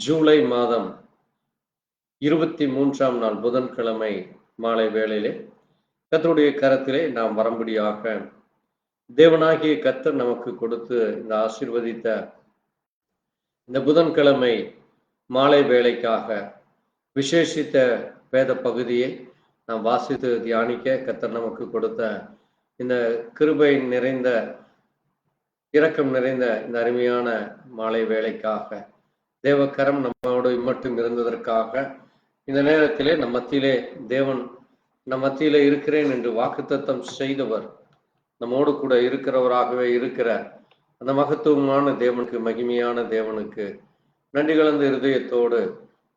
ஜூலை மாதம் 23ஆம் நாள் புதன்கிழமை மாலை வேளையிலே கர்த்தருடைய கரத்திலே நாம் வரும்படியாக தேவனாகிய கர்த்தர் நமக்கு கொடுத்து இந்த ஆசீர்வதித்த இந்த புதன்கிழமை மாலை வேளைக்காக விசேஷித்த வேத பகுதியை நாம் வாசித்து தியானிக்க கர்த்தர் நமக்கு கொடுத்த இந்த கிருபை நிறைந்த இரக்கம் நிறைந்த இந்த அருமையான மாலை வேளைக்காக தேவக்கரம் நம்மோடு மட்டும் இருந்ததற்காக இந்த நேரத்திலே நம் மத்தியிலே தேவன் நம் மத்தியிலே இருக்கிறேன் என்று வாக்குத்தத்தம் செய்தவர் நம்மோடு கூட இருக்கிறவராகவே இருக்கிற அந்த மகத்துவமான தேவனுக்கு, மகிமையான தேவனுக்கு நன்றி கலந்த இருதயத்தோடு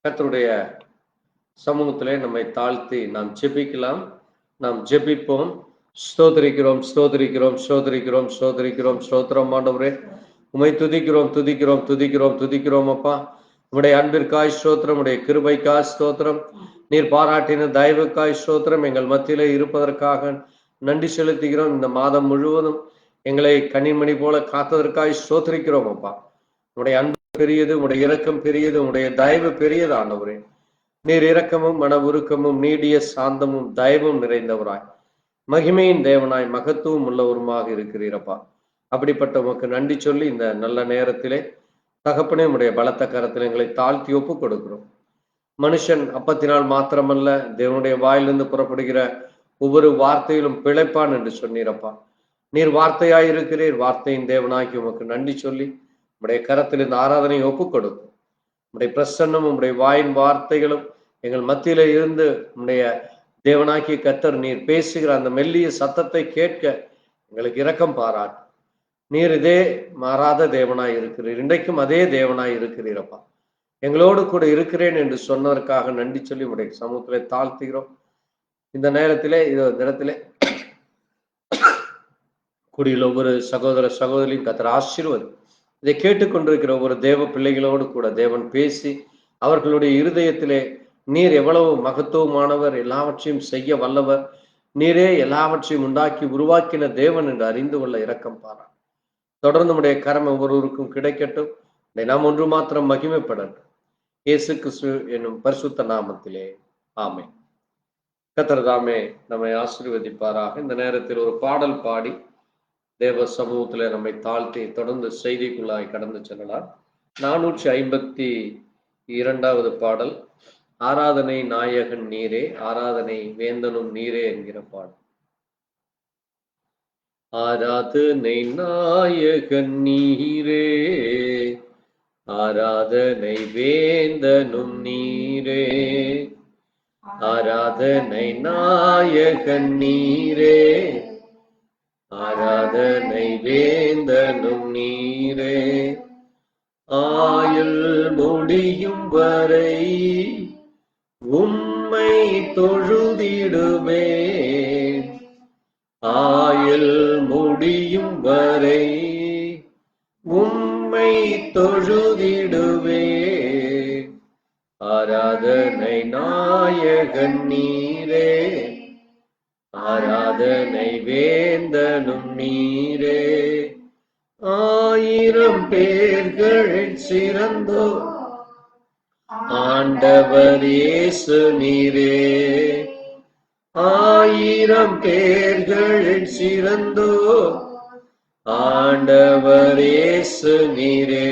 கர்த்தருடைய சமூகத்திலே நம்மை தாழ்த்தி நாம் ஜெபிக்கலாம். நாம் ஜெபிப்போம். ஸ்தோத்திரிக்கிறோம், ஸ்தோத்திரிக்கிறோம், ஸ்தோத்திரிக்கிறோம், ஸ்தோத்திரிக்கிறோம். ஸ்தோத்திரம் ஆண்டவரே, உம்மை துதிக்கிறோம், துதிக்கிறோம், துதிக்கிறோம், துதிக்கிறோம். அப்பா, உம்முடைய அன்பிற்காய் ஸ்தோத்திரம், உம்முடைய கிருபைக்காய் ஸ்தோத்திரம், நீர் பாராட்டின தயவுக்காய் ஸ்தோத்திரம். எங்கள் மத்தியிலே இருப்பதற்காக நன்றி செலுத்துகிறோம். இந்த மாதம் முழுவதும் எங்களை கனிமணி போல காத்ததற்காய் ஸ்தோத்திரிக்கிறோம். அப்பா, உம்முடைய அன்பு பெரியது, உம்முடைய இரக்கம் பெரியது, உம்முடைய தயவு பெரியது ஆண்டவரே. நீர் இரக்கமும் மன உருக்கமும் நீடிய சாந்தமும் தயவும் நிறைந்தவராய், மகிமையின் தேவனாய், மகத்துவம் உள்ளவருமாக இருக்கிறீரப்பா. அப்படிப்பட்ட உமக்கு நன்றி சொல்லி இந்த நல்ல நேரத்திலே தகப்பனே உம்முடைய பலத்த கரத்தில் எங்களை தாழ்த்தி ஒப்பு கொடுக்கிறோம். மனுஷன் அப்பத்தினால் மாத்திரமல்ல, தேவனுடைய வாயிலிருந்து புறப்படுகிற ஒவ்வொரு வார்த்தையிலும் பிழைப்பான் என்று சொன்னீரப்பா. நீர் வார்த்தையாயிருக்கிறீர். வார்த்தையின் தேவனாகி உமக்கு நன்றி சொல்லி உம்முடைய கரத்தில் இந்த ஆராதனை ஒப்பு கொடுக்கும். உம்முடைய பிரசன்னம், உம்முடைய வாயின் வார்த்தைகளும் எங்கள் மத்தியில இருந்து உம்முடைய தேவனாகிய கர்த்தர் நீர் பேசுகிற அந்த மெல்லிய சத்தத்தை கேட்க எங்களுக்கு இரக்கம் பாராட்டு. நீர் இதே மாறாத தேவனாய் இருக்கிறீர். இன்றைக்கும் அதே தேவனாய் இருக்கிறீரப்பா. எங்களோடு கூட இருக்கிறேன் என்று சொன்னதற்காக நன்றி சொல்லி உடைய சமூகத்திலே தாழ்த்துகிறோம். இந்த நேரத்திலே இடத்திலே கூடியுள்ள ஒவ்வொரு சகோதர சகோதரியும் கர்த்தர் ஆசீர்வதி. இதை கேட்டுக்கொண்டிருக்கிற ஒவ்வொரு தேவ பிள்ளைகளோடு கூட தேவன் பேசி அவர்களுடைய இருதயத்திலே நீர் எவ்வளவு மகத்துவமானவர், எல்லாவற்றையும் செய்ய வல்லவர், நீரே எல்லாவற்றையும் உண்டாக்கி உருவாக்கின தேவன் என்று அறிந்து கொள்ள இரக்கம் பாரா. தொடர்ந்து உடைய கரம் ஒவ்வொருவருக்கும் கிடைக்கட்டும். நாம் ஒன்று மாத்திரம் மகிமைப்படட்டும். இயேசு கிறிஸ்து என்னும் பரிசுத்த நாமத்திலே ஆமென். கர்த்தர் தாமே நம்மை ஆசீர்வதிப்பாராக. இந்த நேரத்தில் ஒரு பாடல் பாடி தேவ சமூகத்திலே நம்மை தாழ்த்தி தொடர்ந்து செய்திக்குள்ளாய் கடந்து செல்லலாம். 452வது பாடல், ஆராதனை நாயகன் நீரே, ஆராதனை வேந்தனும் நீரே என்கிற பாடல். ஆராதனை நாயகன் நீரே, ஆராதனை வேந்தனும் நீரே, ஆராதனை நாயகன் நீரே, ஆராதனை வேந்தனும் நீரே. ஆயுள் முடியும் வரை உம்மை தொழுதிடுவேன், ஆயுள் முடியும் வரை உம்மை தொழுதிடுவேன். ஆராதனை நாயகன் நீரே, ஆராதனை வேந்தனும் நீரே. ஆயிரம் பேர்களில் சிறந்தோ ஆண்டவர் இயேசு நீரே, ஆயிரம் பேர்களில் சிறந்தோ ஆண்டவர் இயேசு நீரே.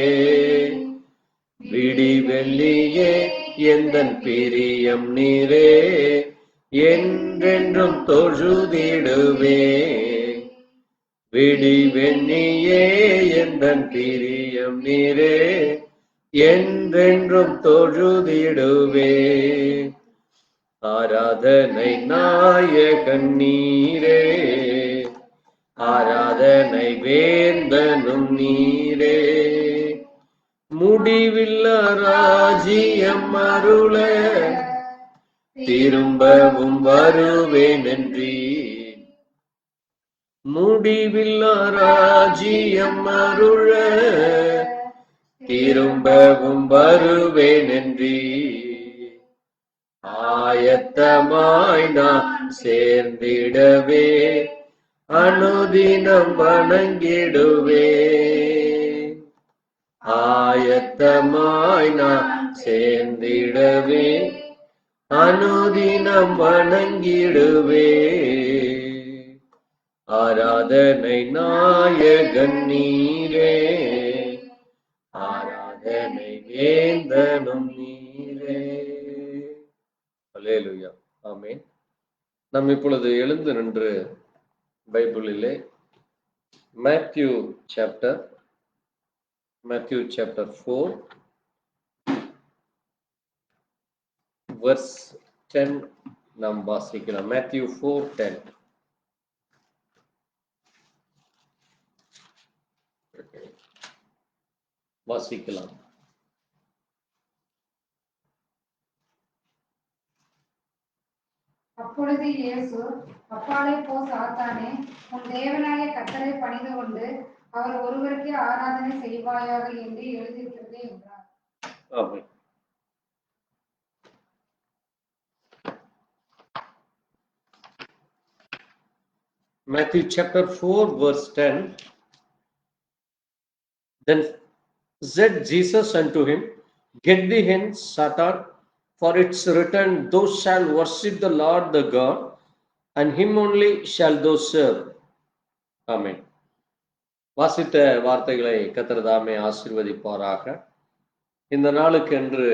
விடி வெள்ளியே எந்தன் பிரியம் நீரே, என்றென்றும் தொழுதிடுவேன். விடி வெண்ணியே எந்தன் பிரியம் நீரே, என்றென்றும் தொழுதிடுவேன். ஆராதனை நாயகன் நீரே, ஆராதனை வேந்தனும் நீரே. முடிவில்லா ராஜ்யம் அருள திரும்பவும் வருவேன் என்றீர். முடிவில்லா ராஜ்யம் அருள திரும்பவும் வருவேன் என்றீர். ஆயத்தமாய் நான் சேர்ந்திடவே அனுதினம் வணங்கிடுவேன். ஆயத்தமாய் நான் சேர்ந்திடவே அனுதினம் வணங்கிடுவே. ஆராதனை நாயகன் நீரே, ஆராதனை வேந்தனும் நீரே. அல்லேலூயா, ஆமென். நாம் இப்பொழுது எழுந்து நின்று பைபிளிலே மேத்யூ சாப்டர் 4 verse 10 நாம் வாசிக்கலாம். மேத்யூ 4:10. வாசிக்கலாம். அப்பொழுது இயேசு, அப்பாலே போ சாத்தானே, உன் தேவனாகிய கர்த்தரை பணிந்து கொண்டு அவர் ஒருவருக்கே ஆராதனை செய்வாயாக என்று எழுதியிருக்கிறது என்றார். ஆமென். Matthew chapter 4 verse 10. Then said Jesus unto him, Get thee hence, Satan, for it's written, Thou shalt worship the Lord the God, and him only shall thou serve. Amen. வாசித்த வார்த்தைகளை கர்த்தர் தாமே ஆசீர்வதிப்பாராக. இந்த நாளுக்கென்று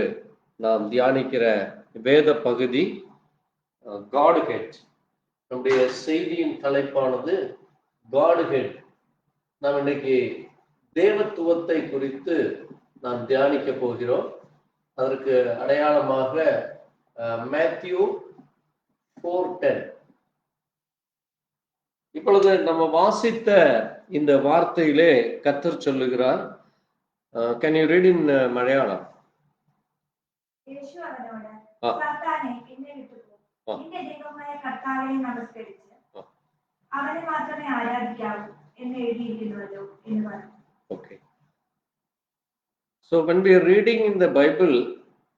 நாம் தியானிக்கிற வேத பகுதி காட் ஹெட். நம்முடைய செய்தியின் தலைப்பானது காட் ஹெட். நாம் இன்னைக்கு தேவத்துவத்தை குறித்து நாம் தியானிக்க போகிறோம். அதற்கு அடையாளமாக மேத்யூ 4:10. இப்பொழுது நம்ம வாசித்த இந்த வார்த்தையிலே கர்த்தர் சொல்லுகிறார். Can you read in Malayalam? യേശു അവനോട്, സാത്താനേ, എന്നെ വിട്ടുപോ. നിന്റെ ദൈവമായ കർത്താവിനെ നമസ്കരിച്ച് അവനെ മാത്രമേ ആരാധിക്കാവൂ എന്ന് എഴുതിയിരിക്കുന്നുവല്ലോ എന്ന് പറഞ്ഞു. Okay. So when we are reading in the Bible,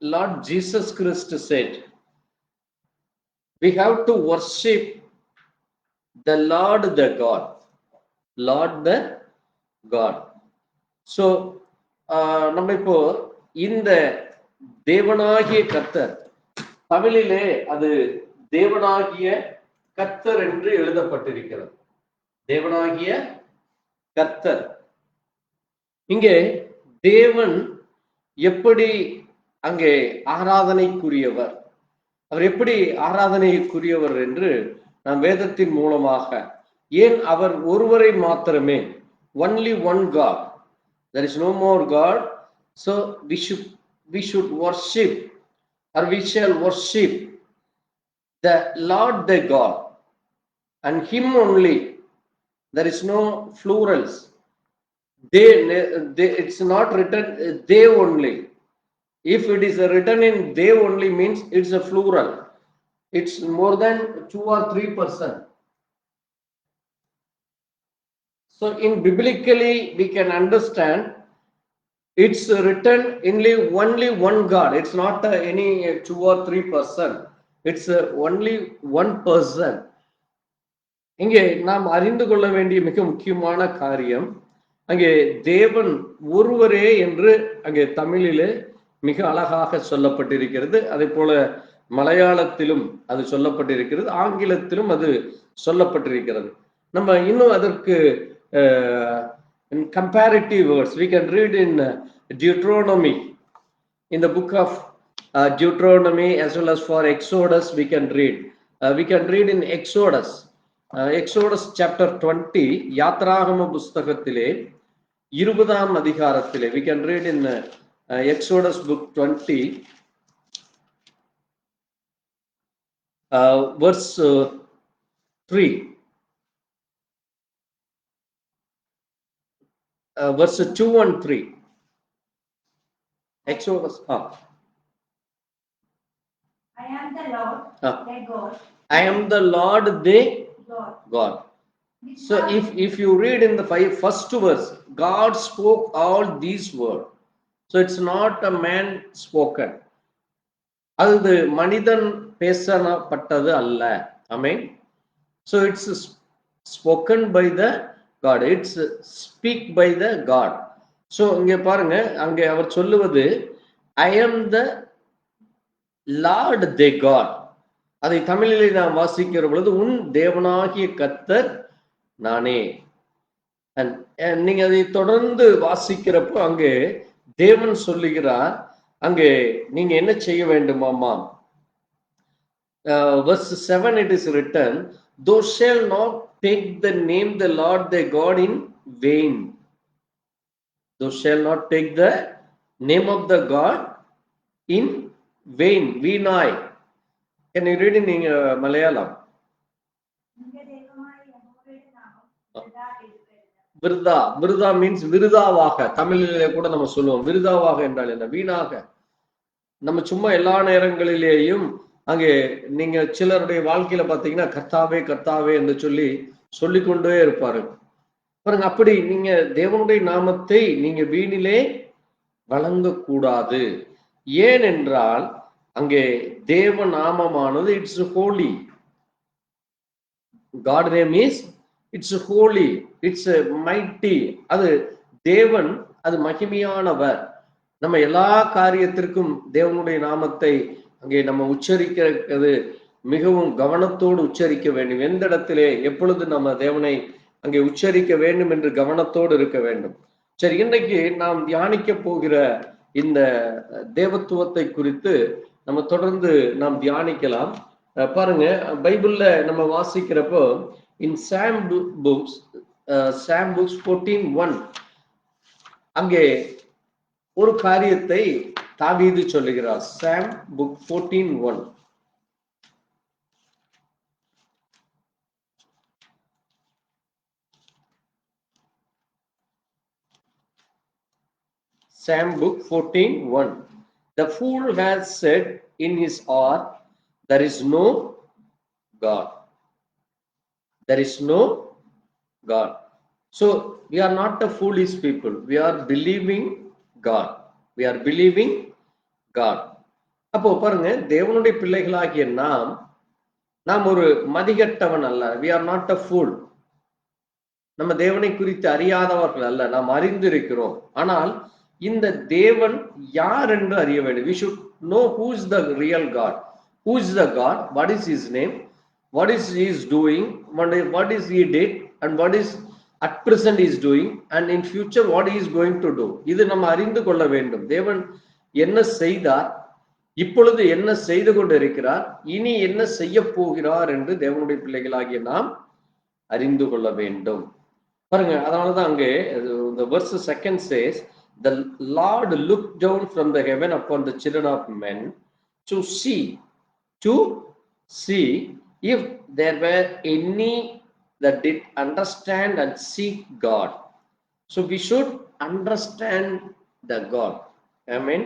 Lord Jesus Christ said, we have to worship the Lord the God. Lord the God. So நம்ம இப்போ இந்த தேவனாகிய கர்த்தர், தமிழிலே அது தேவனாகிய கர்த்தர் என்று எழுதப்பட்டிருக்கிறது. தேவனாகிய கர்த்தர். இங்கே தேவன் எப்படி அங்கே ஆராதனைக்குரியவர், அவர் எப்படி ஆராதனைக்குரியவர் என்று நாம் வேதத்தின் மூலமாக, ஏன் அவர் ஒருவரை மாத்திரமே, only one God, there is no more God, so we should worship, or we shall worship the Lord the God, and him only. There is no plurals. They it's not written they only. If it is written in they only, means it's a plural. It's more than 2 or 3%. So in biblically we can understand it's written only one God. It's not any 2 or 3%. It's only one person. இங்கே நாம் அறிந்து கொள்ள வேண்டிய மிக முக்கியமான காரியம், அங்கே தேவன் ஒருவரே என்று அங்கே தமிழிலே மிக அழகாக சொல்லப்பட்டிருக்கிறது. அதே போல மலையாளத்திலும் அது சொல்லப்பட்டிருக்கிறது, ஆங்கிலத்திலும் அது சொல்லப்பட்டிருக்கிறது. நம்ம இன்னும் அதற்கு comparative words we can read in Deuteronomy, in the book of Deuteronomy, as well as for Exodus we can read in Exodus chapter 20, யாத்ராகம புஸ்தகத்திலே 20ஆம் அதிகாரத்திலே we can read in Exodus book 20 verse 3, verse 2 and 3. Exodus. I am the Lord, thy God. I am the Lord, thy God. So if you read in the first verse, God spoke all these words. So it's not a man spoken. அது மனிதன் பேசப்பட்டது அல்ல. Amen. So it's spoken by the God. It's speak by the God. So இங்க பாருங்க, அங்கே அவர் சொல்லுவது ஐ ஆம் த Lord they got. அதை தமிழிலே நாம் வாசிக்கிற பொழுது உன் தேவனாகிய கர்த்தர் நானே. நீங்க அதை தொடர்ந்து வாசிக்கிறப்போ அங்கே தேவன் சொல்லுகிறார், அங்கே நீங்க என்ன செய்ய வேண்டுமாமா? verse 7 it is written, thou shall not take the name the Lord thy God in vain. Thou shall not take the name of the God in vain. வீணாய். Can you read in Malayalam? விருதா. விருதா means விருதாவாக. தமிழிலே கூட நம்ம சொல்லுவோம் விருதாவாக என்றால் என்ன? வீணாக. நம்ம சும்மா எல்லா நேரங்களிலேயும் அங்கே நீங்க சிலருடைய வாழ்க்கையில பாத்தீங்கன்னா கர்த்தாவே கர்த்தாவே என்று சொல்லிக்கொண்டே இருப்பாரு பாருங்க. அப்படி நீங்க தேவனுடைய நாமத்தை நீங்க வீணிலே வழங்கக்கூடாது. ஏனென்றால் அங்கே தேவ நாமமானது it's holy. God name is it's holy, it's mighty. அது தேவன், அது மகிமையானவர். நம்ம எல்லா காரியத்திற்கும் தேவனுடைய நாமத்தை அங்கே நம்ம உச்சரிக்கிறது மிகவும் கவனத்தோடு உச்சரிக்க வேண்டும். எந்த இடத்திலே எப்பொழுது நம்ம தேவனை அங்கே உச்சரிக்க வேண்டும் என்று கவனத்தோடு இருக்க வேண்டும். சரி, இன்றைக்கு நாம் தியானிக்க போகிற இந்த தேவத்துவத்தை குறித்து நம்ம தொடர்ந்து நாம் தியானிக்கலாம். பாருங்க, பைபிள்ல நம்ம வாசிக்கிறப்போ இன் சாம் புக்ஸ் 14:1 அங்கே ஒரு காரியத்தை தாவீது சொல்லுகிறார். சாம் book 14:1. Sam book 14:1. The fool has said in his heart, there is no God. There is no God. So we are not a foolish people. We are believing God. We are believing God. அப்போ பாருங்க, தேவனுடைய பிள்ளைகளாகிய நாம் ஒரு மதிகட்டவன் அல்ல. We are not a fool. நம்ம தேவனை குறித்து அறியாதவர்கள் அல்ல, நாம் அறிந்திருக்கிறோம். ஆனால் இந்த தேவன் யார் என்று அறிய வேண்டும். We should know who is the real God. Who is the God? What is his name? What is he is doing? What is he did? And what is at present he is doing? And in future what he is going to do? இது நம்ம அறிந்து கொள்ள வேண்டும். தேவன் என்ன செய்தார், இப்பொழுது என்ன செய்து கொண்டு இருக்கிறார், இனி என்ன செய்ய போகிறார் என்று தேவனுடைய பிள்ளைகளாகிய நாம் அறிந்து கொள்ள வேண்டும். பாருங்க, அதனாலதான் அங்கே the verse 2 says, the Lord looked down from the heaven upon the children of men to see if there were any that did understand and seek God. So we should understand the God. Amen.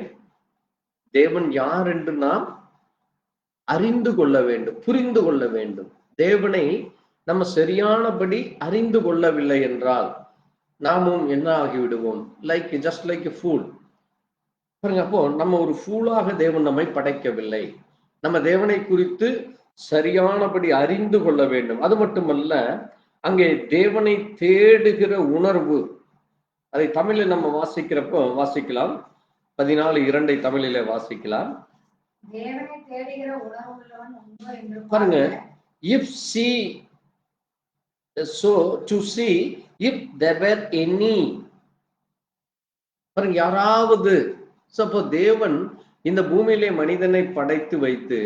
தேவன் யார் என்று நாம் அறிந்து கொள்ள வேண்டும், புரிந்து கொள்ள வேண்டும். தேவனை நம்ம சரியானபடி அறிந்து கொள்ளவில்லை என்றால் நாமும் என்ன ஆகிவிடுவோம்? Just like a fool. பாருங்க, அப்போ நம்ம ஒரு ஃபூலாக தேவன் நம்மை படைக்கவில்லை. நம்ம தேவனை குறித்து சரியானபடி அறிந்து கொள்ள வேண்டும். அது மட்டுமல்ல, அங்கே தேவனை தேடுகிற உணர்வு, அதை தமிழில் நம்ம வாசிக்கிறப்போ வாசிக்கலாம். 14:2 தமிழிலே வாசிக்கலாம். பாருங்க, if see so to see if there were any. பாருங்க, யாராவது. அப்போ தேவன் இந்த பூமியிலே மனிதனை படைத்து வைத்து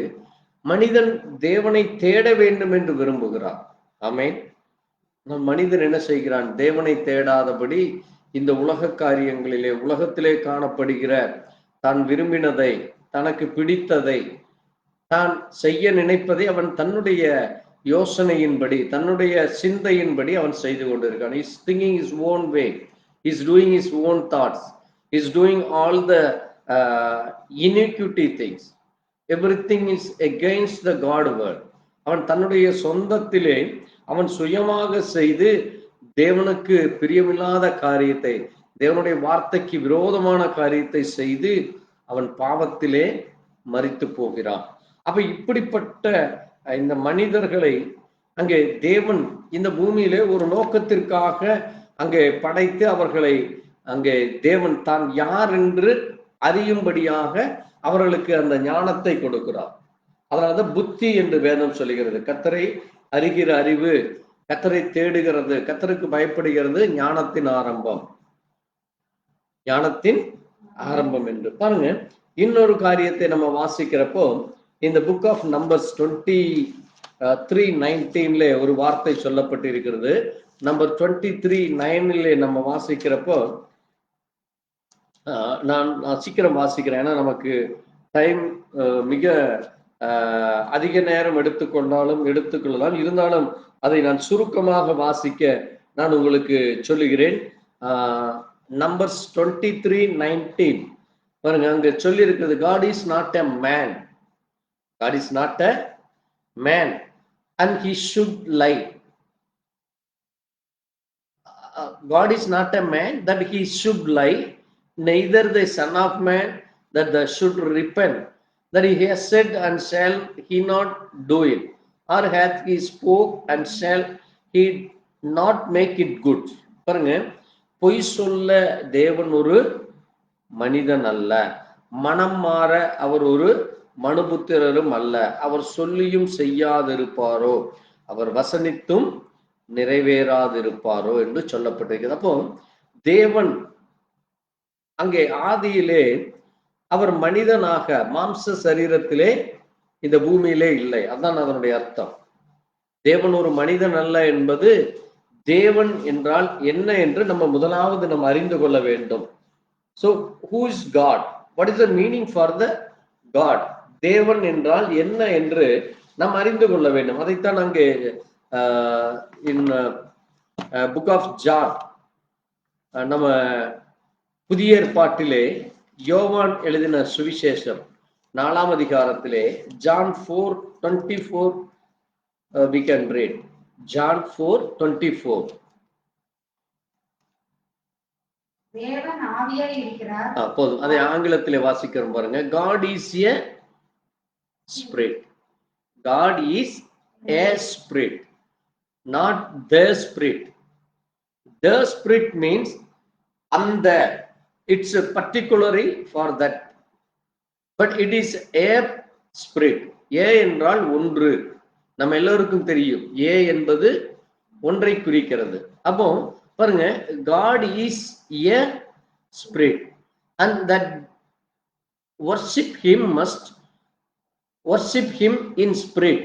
மனிதன் தேவனை தேட வேண்டும் என்று விரும்புகிறார். ஆமென். மனிதன் என்ன செய்கிறான்? தேவனை தேடாதபடி இந்த உலக காரியங்களிலே, உலகத்திலே காணப்படுகிற தான் விரும்பினதை, தனக்கு பிடித்ததை, தான் செய்ய நினைப்பதை அவன் தன்னுடைய யோசனையின்படி, தன்னுடைய சிந்தையின்படி அவன் செய்து கொண்டிருக்கான். He's thinking his own way. He's doing his own thoughts. He's doing all the iniquity things. Everything is against the God word. அவன் தன்னுடைய சொந்தத்திலே அவன் சுயமாக செய்து தேவனுக்கு பிரியமில்லாத காரியத்தை, தேவனுடைய வார்த்தைக்கு விரோதமான காரியத்தை செய்து அவன் பாவத்திலே மரித்து போகிறான். அப்ப இப்படிப்பட்ட இந்த மனிதர்களை அங்கே தேவன் இந்த பூமியிலே ஒரு நோக்கத்திற்காக அங்கே படைத்து அவர்களை அங்கே தேவன் தான் யார் என்று அறியும்படியாக அவர்களுக்கு அந்த ஞானத்தை கொடுக்கிறார். அதனாலதான் புத்தி என்று வேதம் சொல்லுகிறது. கர்த்தரை அறிகிற அறிவு, கர்த்தரை தேடுகிறது, கர்த்தருக்கு பயப்படுகிறது ஞானத்தின் ஆரம்பம், ஞானத்தின் ஆரம்பம் என்று. பாருங்க, இன்னொரு காரியத்தை நம்ம வாசிக்கிறப்போ இந்த புக் ஆஃப் நம்பர்ஸ் 23:19 ஒரு வார்த்தை சொல்லப்பட்டு இருக்கிறது. நம்பர் 23:9 நம்ம வாசிக்கிறப்போ, நான் சீக்கிரம் வாசிக்கிறேன், ஏன்னா நமக்கு டைம் மிக அதிக நேரம் எடுத்துக்கொள்ளலாம். இருந்தாலும் அதை நான் சுருக்கமாக வாசிக்க நான் உங்களுக்கு சொல்லுகிறேன். நம்பர்ஸ் 23:19 பாருங்க, அங்க சொல்லி இருக்குது, God is not a man, God is not a man and he should lie. God is not a man that he should lie, neither the son of man that they should repent, that he has said and shall he not do it, or hath he spoke and shall he not make it good. பாருங்க, பொய் சொல்ல தேவன் ஒரு மனிதன் அல்ல, மனம் மாற அவர் ஒரு மனுபுத்திரரும் அல்ல, அவர் சொல்லியும் செய்யாதிருப்பாரோ, அவர் வசனித்தும் நிறைவேறாதிருப்பாரோ என்று சொல்லப்பட்டிருக்கிறது. அப்போ தேவன் அங்கே ஆதியிலே அவர் மனிதனாக மாம்ச சரீரத்திலே இந்த பூமியிலே இல்லை. அதுதான் அதனுடைய அர்த்தம். தேவன் ஒரு மனிதன் அல்ல என்பது, தேவன் என்றால் என்ன என்று நம்ம முதலாவது நம்ம அறிந்து கொள்ள வேண்டும். So who is God? What is the meaning for the God? தேவன் என்றால் என்ன என்று நாம் அறிந்து கொள்ள வேண்டும். அதைத்தான் அங்கே இன் புக் ஆஃப் ஜான், நம்ம புதிய ஏற்பாட்டிலே யோவான் எழுதின சுவிசேஷம் 4ஆம் அதிகாரத்திலே John 4:24 we can read. John 4:24. தேவன் ஆவியாய் இருக்கிறார். போதும், அதை ஆங்கிலத்திலே வாசிக்கிறோம் பாருங்க. God is a spirit. God is a spirit, not the spirit. The spirit means and it's a particularly for that, but it is a spirit. A என்றால் ஒன்று, நம்ம எல்லோருக்கும் தெரியும், A என்பது ஒன்றை குறிக்கிறது. அப்போ பாருங்க, God is a spirit and that worship him must worship him in spirit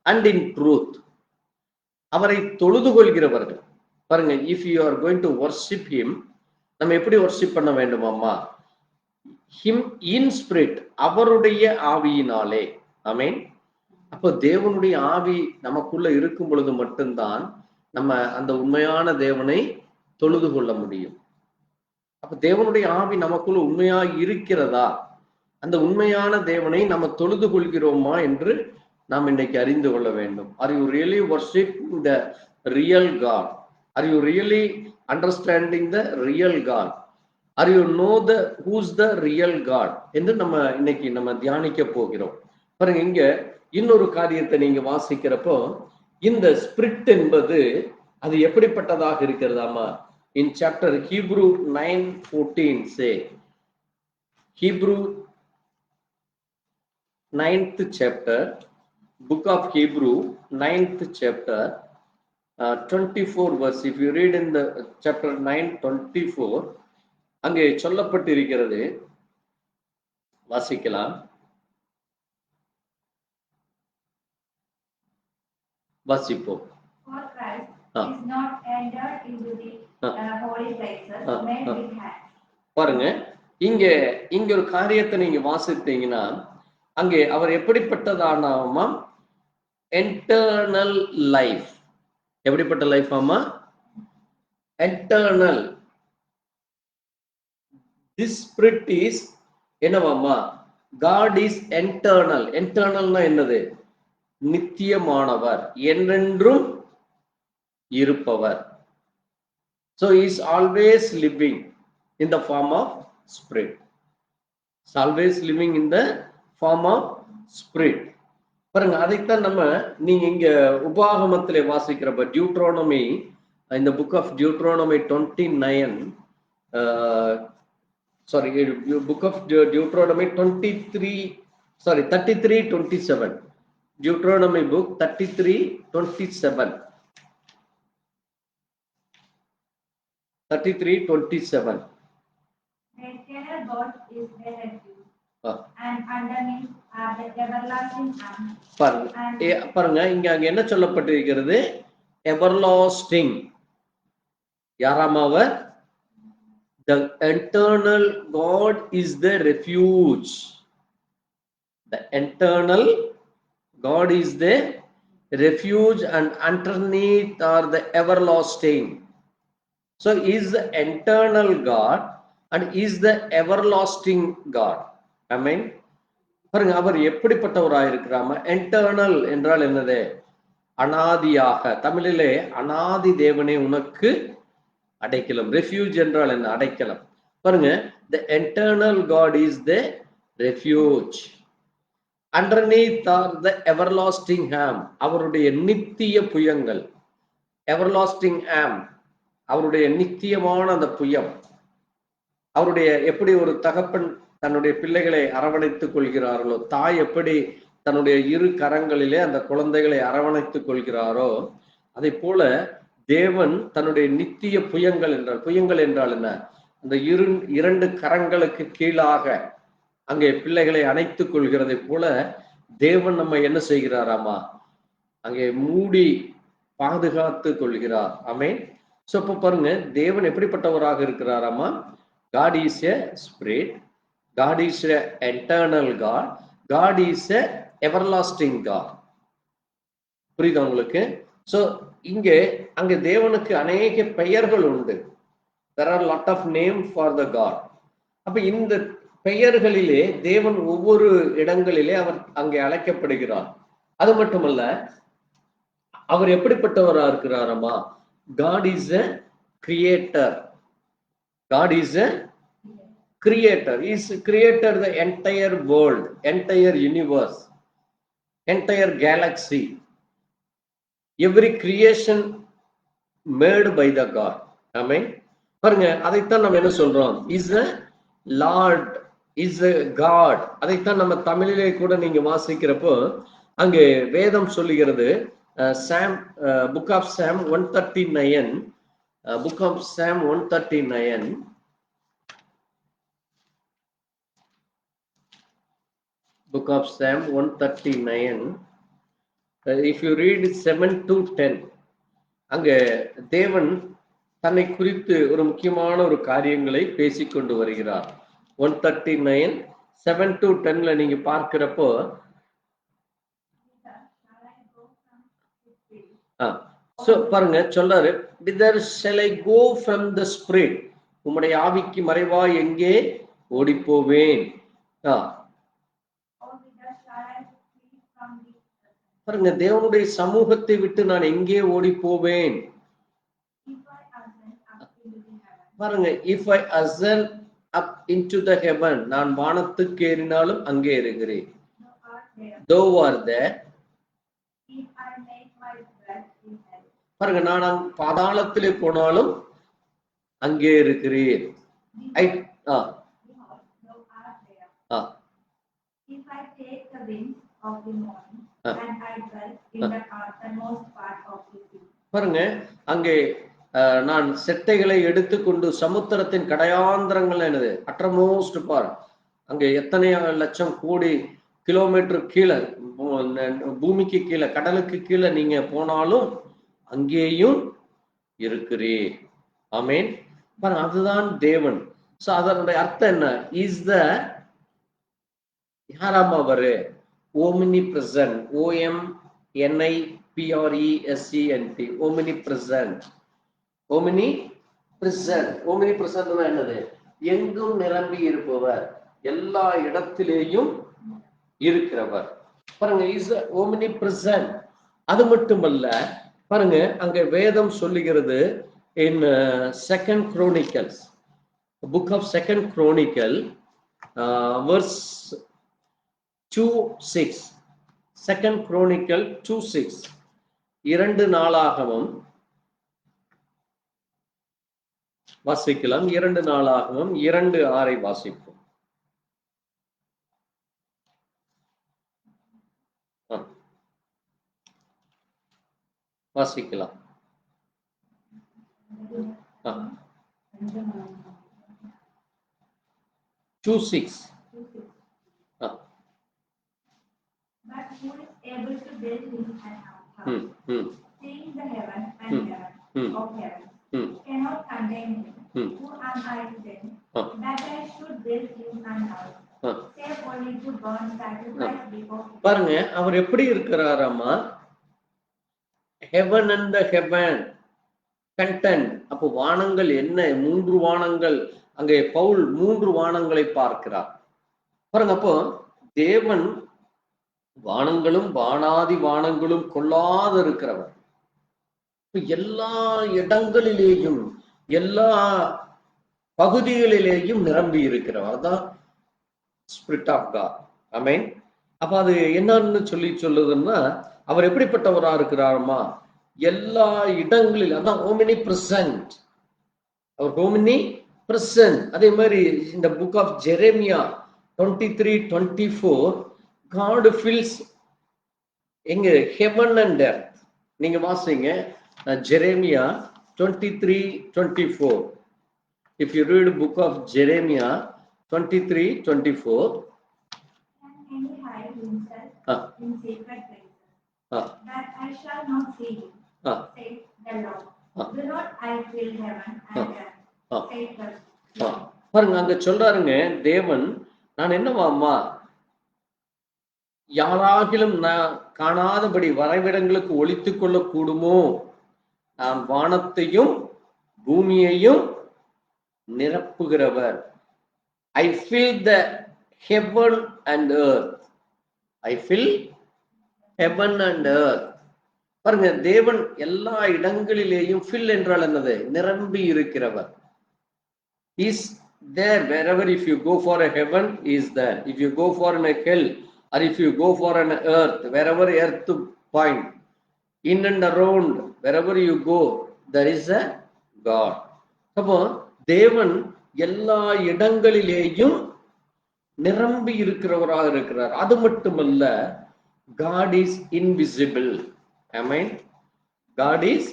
and in truth. அவரை தொழுது கொள்கிறவர்கள் பாருங்க, if you are going to worship him, நம்ம எப்படி வர்ஷிப் பண்ண வேண்டுமாமா? ஹிம் இன் ஸ்பிரிட், அவருடைய ஆவியினாலே. ஆமென். அப்போ தேவனுடைய ஆவி நமக்குள்ள இருக்கும் பொழுது மட்டும்தான் நம்ம அந்த உண்மையான தேவனை தொழுது கொள்ள முடியும். அப்ப தேவனுடைய ஆவி நமக்குள்ள உண்மையா இருக்கிறதா, அந்த உண்மையான தேவனை நம்ம தொழுது கொள்கிறோமா என்று நாம் இன்றைக்கு அறிந்து கொள்ள வேண்டும். Are you really worshipping the real God? Are you really understanding the real God? Are you know the who's the real God என்று நம்ம இன்னைக்கு நம்ம தியானிக்க போகிறோம். பாருங்க, இங்க இன்னொரு காரியத்தை நீங்க வாசிக்கிறப்போ, இந்த ஸ்பிரிட் என்பது அது எப்படிப்பட்டதாக இருக்கிறதாமா? In chapter Hebrew 9:14 say, Hebrew 9th chapter, book of Hebrew 9th chapter 24 verse. If you read in the chapter 9:24, அங்கே சொல்லப்பட்டிருக்கிறது, வாசிக்கலாம். வாசிப்போம். For Christ is not entered into the holy places made with hands. பாருங்க, இங்க ஒரு காரியத்தை நீங்க வாசித்தீங்கன்னா, அங்கே அவர் எப்படிப்பட்டதானாமா? Eternal life. எப்படிப்பட்ட லைஃப் ஆமா? எட்டர்னல். திஸ் ஸ்பிரிட் இஸ் என்னவாமா? God is eternal. எட்டர்னல்னா என்னது? நித்தியமானவர், என்றென்றும் இருப்பவர். So he is always living in the form of spirit. Is always living in the form of spirit. பாருங்க, அதைத்தான் நம்ம நீங்க இங்க உபாகமத்திலே வாசிக்கிறப்ப, டியூட்ரோனமி, இந்த book of Deuteronomy 29 sorry, book of Deuteronomy 33:27. Deuteronomy book 33:27. 33:27. The eternal God is their refuge, Ah. and underneath are the everlasting arms. பாருங்க இங்க அங்க என்ன சொல்லப்பட்டிருக்கிறது? எவர்லாஸ்டிங். யாராம் அவர்? The eternal God is the refuge. The eternal God is the refuge, and underneath are the everlasting. So is the eternal God and is the everlasting God. Amen. பாருங்க அவர் எப்படிப்பட்டவராக இருக்கிறாம? Enteral என்றால் என்னது? அனாதியாக. தமிழிலே அனாதி தேவனே உனக்கு அடைக்கலம். ரெஃப்யூஜ் என்றால் என்ன? அடைக்கலம். பாருங்க, the eternal God is the refuge. Underneath are the everlasting arm. அவருடைய நித்திய புயங்கள். everlasting arm, அவருடைய நித்தியமான அந்த புயம். அவருடைய எப்படி ஒரு தகப்பன் தன்னுடைய பிள்ளைகளை அரவணைத்துக் கொள்கிறார்களோ, தாய் எப்படி தன்னுடைய இரு கரங்களிலே அந்த குழந்தைகளை அரவணைத்துக் கொள்கிறாரோ, அதை போல தேவன் தன்னுடைய நித்திய புயங்கள் என்றால், புயங்கள் என்றால் என்ன? அந்த இரண்டு கரங்களுக்கு கீழாக அங்கே பிள்ளைகளை அணைத்துக் கொள்கிறதை போல தேவன் நம்ம என்ன செய்கிறாராமா? அங்கே மூடி பாதுகாத்து கொள்கிறார். ஆமென். சோ இப்ப பாருங்க, தேவன் எப்படிப்பட்டவராக இருக்கிறாராமா? God is a spirit, God is a eternal God, God is a everlasting God. புரியுதா உங்களுக்கு? சோ இங்கே அங்கே தேவனுக்கு அநேக பெயர்கள் உண்டு. There are lot of name for the God. அப்ப இந்த பெயர்களிலே தேவன் ஒவ்வொரு இடங்களிலே அவர் அங்கே அழைக்கப்படுகிறார். அது மட்டுமல்ல, அவர் எப்படிப்பட்டவரா இருக்கிறாரமா? God is a creator. God is a creator. He is created the entire world, entire universe, entire galaxy. Every creation made by the God. Amen. பாருங்க, அதைத்தான் நம்ம என்ன சொல்றோம்? Is a Lord, is a God. அதைத்தான் நம்ம தமிழிலே கூட நீங்க வாசிக்கிறப்போ அங்கே வேதம் சொல்லுகிறது. Psalm, book of Psalm 139, book of Psalm 139, book of Psalm 139, if you read 7 to 10, அங்க தேவன் தன்னை குறித்து ஒரு முக்கியமான ஒரு காரியங்களை பேசிக்கொண்டு வருகிறார். 139 7 to 10ல நீங்க பார்க்கிறப்போ பாருங்க சொல்றாரு, whither shall I go from the spirit? உம்முடைய ஆவிக்கு மறைவா எங்கே ஓடி போவேன்? பாருங்க, தேவனுடைய சமூகத்தை விட்டு நான் எங்கே ஓடி போவேன்? பாருங்க, if I ascend up into the heaven, நான் வானத்துக்கு ஏறினாலும் அங்கே இருக்கிறேன். Thou art there. பாருங்க, நான் பாதாளத்திலே போனாலும் அங்கே இருக்கிறேன். பாருங்க, அங்கே நான் செட்டைகளை எடுத்துக்கொண்டு சமுத்திரத்தின் கடையாந்திரங்கள் என்னது அட்டர்மோஸ்ட் பார், அங்கே எத்தனை லட்சம் கோடி கிலோமீட்டர் கீழே, பூமிக்கு கீழே, கடலுக்கு கீழே நீங்க போனாலும் அங்கேயும் இருக்கிறேன். ஆமேன். பாருங்க, அதுதான் தேவன். சோ அதனுடைய அர்த்தம் என்ன? இஸ் த யாராமா அவரு? Omnipresent. OMNIPRESENT, omnipresent. Omnipresent. ஓமினி பிரசன்ட்னா என்னது? எங்கும் நிரம்பி இருப்பவர், எல்லா இடத்திலேயும் இருக்கிறவர். பாருங்க, இஸ் ஓமினி பிரசன்ட். அது மட்டுமல்ல, பாருங்க அங்க வேதம் சொல்லுகிறது in Second Chronicles, book of Second Chronicle, verse 2:6. Second Chronicle 2:6, 2 நாளாகமம் வாசிக்கலாம். 2 நாளாகவும் 2:6 வாசிப்போம். வாசிக்கலாம். 2:6. But who is able to build his house, seeing the heaven and heaven of heaven cannot contain him? Who am I then, that I should build him an house, save only to burn sacrifice before him? பாருங்க, அவர் எப்படி இருக்கிறாராமா? heaven and the heaven content. அப்போ வானங்கள் என்ன? 3 வானங்கள். அங்கே பவுல் 3 வானங்களை பார்க்கிறார். பாருங்க, அப்போ தேவன் வானங்களும் வானாதி வானங்களும் கொள்ளாத இருக்கிறவர். எல்லா இடங்களிலேயும் எல்லா பகுதிகளிலேயும் நிரம்பி இருக்கிறவர் தான் ஸ்பிரிட் ஆஃப் காட். ஆமென். அப்ப அது என்னன்னு சொல்லுதுன்னா, அவர் எப்படிப்பட்டவரா இருக்கிறாருமா? எல்லா இடங்களிலும், அதான் ஓமினி பிரசன்ட். அவர் ஓமினி பிரசன்ட். அதே மாதிரி இந்த book of Jeremiah 23:24 God fills எங்க heaven and earth. நீங்க வாசிங்க Jeremiah 23:24. If you read book of Jeremiah 23:24. Can any hide himself in secret places, that I shall not see him, says the Lord. Do not I fill heaven and earth, says the Lord. பாருங்க, அங்க சொல்றாருங்க தேவன், நான் என்னவாமா யாராகிலும் நான் காணாதபடி வரைவிடங்களுக்கு ஒளித்துக் கொள்ள கூடுமோ? நான் வானத்தையும் பூமியையும் நிரப்புகிறவர். I fill the heaven and earth. I fill heaven and earth. பாருங்க, தேவன் எல்லா இடங்களிலேயும் fill என்றால் என்னது? நிரம்பி இருக்கிறவர். Is there wherever. If you go for a heaven, is there. If you go for a hell, or if you go for an earth, wherever earth point, in and around, wherever you go, there is a God. அப்போ தேவன் எல்லா இடங்களிலேயும் நிரம்பி இருக்கிறவராக இருக்கிறார். அது மட்டுமல்ல, God is invisible. Amen. God is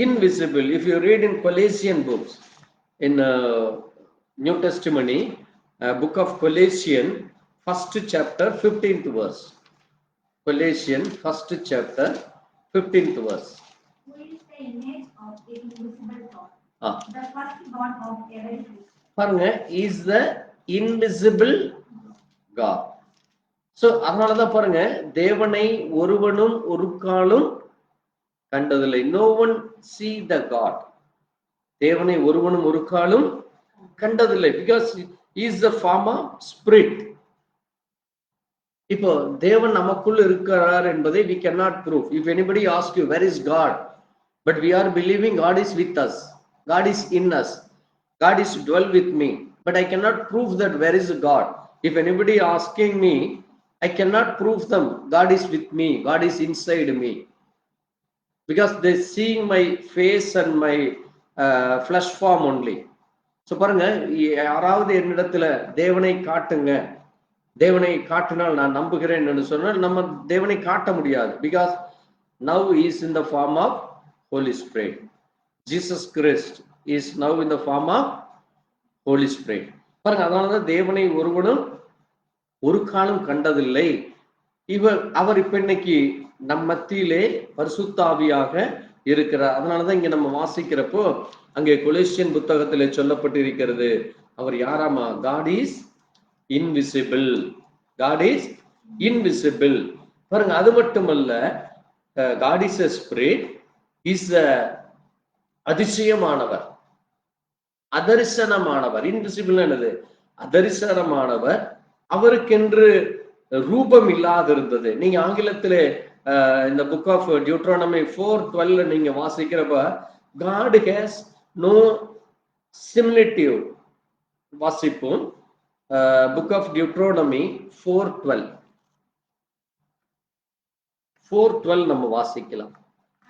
invisible. If you read in Colossian books, in New Testimony, book of Colossians, 1st chapter 15th verse. Colossians 1st chapter 15th verse. Who is the image of the invisible God, the firstborn of every creature. பாருங்க, is the invisible God. So அதனாலதான் பாருங்க, தேவனை ஒருவனும் ஒரு காலும் கண்டதில்லை. No one see the God. தேவனை ஒருவனும் ஒரு காலும் கண்டதில்லை. Because he is the form of spirit. இப்போ தேவன் நமக்குள் இருக்கிறார் என்பதை we cannot prove. If anybody asks you where is God, but we are believing God is with us, God is in us, God is dwell with me, but I cannot prove that where is God. If anybody asking me, I cannot prove them God is with me, God is inside me, because they seeing my face and my flesh form only. So பாருங்க, யாராவது என்னிடத்துல தேவனை காட்டுங்க, தேவனை காட்டினால் நான் நம்புகிறேன் என்று சொன்னால் நம்ம தேவனை காட்ட முடியாது. Because now he is in the form of Holy Spirit. Jesus Christ is now in the form of Holy Spirit. பாருங்க, அதனாலதான் தேவனை ஒருவனும் ஒரு காலம் கண்டதில்லை. அவர் இப்ப இன்னைக்கு நம் மத்தியிலே பரிசுத்த ஆவியாக இருக்கிறார். அதனாலதான் இங்க நம்ம வாசிக்கிறப்போ அங்கே கொலோசியன் புத்தகத்திலே சொல்லப்பட்டிருக்கிறது, அவர் யாராமா? God is invisible. God is invisible. பாருங்க, அது மட்டுமல்ல, God is a spirit, is a அதிசயமானவர், அதரிசனமானவர். இன்விசிபிள் என்னது? அதரிசனமானவர். அவருக்கென்று ரூபம் இல்லாதிருந்தது. நீங்க ஆங்கிலத்திலே இந்த புக் ஆஃப் டியூட்ரானமி 4:12 நீங்க வாசிக்கிறப்ப God has no similitude. வாசிப்போம். Book of Deuteronomy 4:12. 4:12 நம்ம வாசிக்கலாம்.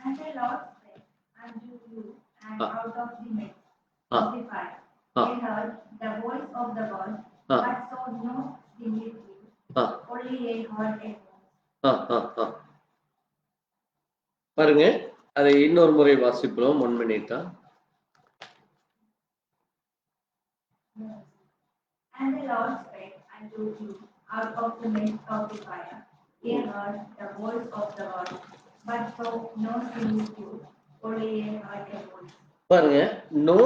And the Lord said unto you, and out of the midst of the fire. They heard the voice of the God, but saw no similitude, only they heard a voice. பாருங்க, அதை இன்னொரு முறை வாசிப்போம். 1 minute. And the Lord spake unto him out of the midst of the fire. They heard the voice of the Lord, but saw no similitude, only they heard a voice. பாருங்க, no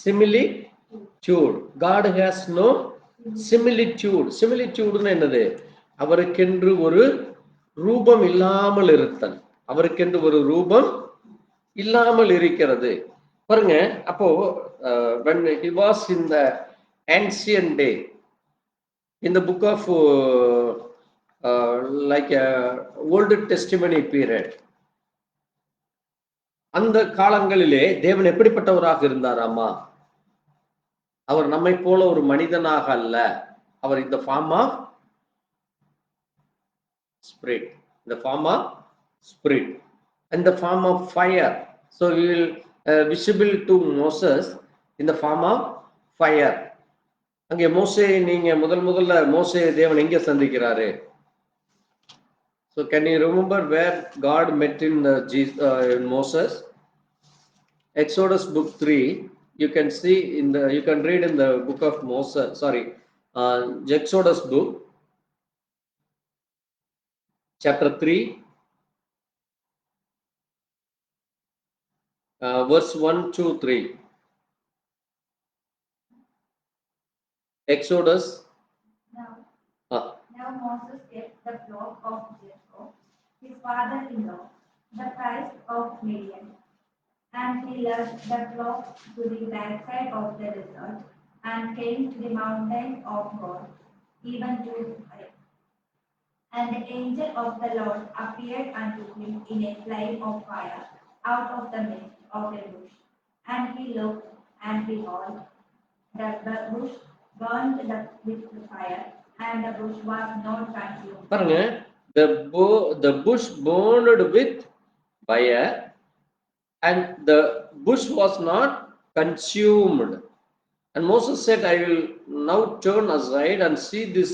similitude. God has no similitude. Similitude என்னது? அவருக்கென்று ஒரு ரூபம் இல்லாமல் இருத்தல். அவருக்கென்று ஒரு ரூபம் இல்லாமல் இருக்கிறது. பாருங்க, அப்போ when he was in the ancient day, in the book of like old testimony period, அந்த காலங்களிலே தேவன் எப்படிப்பட்டவராக இருந்தாராமா? அவர் நம்மை போல ஒரு மனிதனாக அல்ல. அவர் இந்த ஃபார்ம் ஆஃப் ஸ்பிரிட், இந்த ஃபார்ம் ஆஃப் ஸ்பிரிட், இந்த form of fire. So he will visible to Moses in the form of fire. அங்கே மோசே, நீங்க முதல்ல மோசே தேவன் எங்க சந்திக்கிறாரு? So can you remember where God met in Moses? Exodus book 3, you can see you can read in the book of Moses, Exodus book chapter 3 verse 1, 2, 3. Exodus. Now Moses kept the flock of Jethro, his father-in-law, the priest of Midian, and he led the flock to the backside of the desert, and came to the mountain of God, even to Horeb. And the angel of the Lord appeared unto him in a flame of fire out of the midst of a bush. And he looked, and behold, the bush burned with the fire, and the bush was not consumed. பாருங்க, the bush burned with fire, and the bush was not consumed. And Moses said, I will now turn aside and see this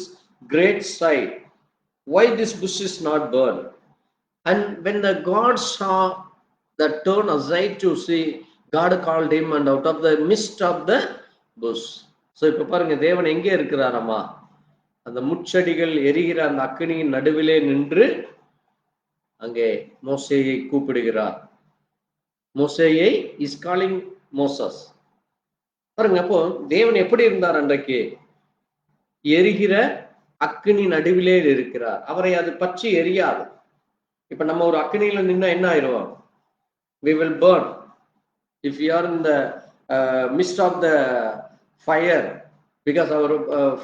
great sight, why this bush is not burned. And when the God saw the turn aside to see, God called him and out of the midst of the bush. So இப்ப பாருங்க, தேவன் எங்கே இருக்கிறாராமா? அந்த முட்செடிகள் எரிகிற அந்த அக்கினியின் நடுவிலே நின்று அங்கே மோசேயை கூப்பிடுகிறார். மோசேயை இஸ் காலிங் மோசஸ். பாருங்க, அப்போ தேவன் எப்படி இருந்தார் அன்றைக்கு? எரிகிற அக்கினி நடுவிலே இருக்கிறார். அவரை அது பற்றி எரியாது. இப்ப நம்ம ஒரு அக்கினியில நின்னா என்ன ஆயிரும்? We will burn. If we are in the midst of the fire, because our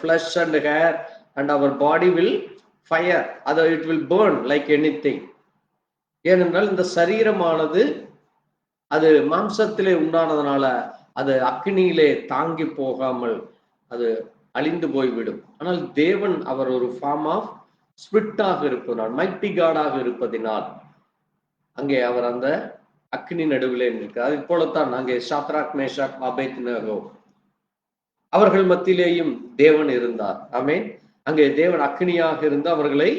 flesh and hair and our body will fire, other it will burn like anything. ஏனென்றால் இந்த சரீரமானது அது மாம்சத்திலே உண்டானதுனால அது அக்கினியிலே தாங்கி போகாமல் அது அழிந்து போய்விடும். ஆனால் தேவன் அவர் ஒரு ஃபார்ம் ஆஃப் ஸ்பிரிட்டாக இருப்பதனால், மைட்டி காடாக இருப்பதினால் அங்கே அவர் அந்த அக்னி நடுவிலே இருக்கிறார். அது போலத்தான் அங்கே சாத்ராக், மேஷாக், ஆபேத்நேகோ அவர்கள் மத்தியிலேயும் தேவன் இருந்தார். ஆமென். அங்கே தேவன் அக்னியாக இருந்து அவர்களை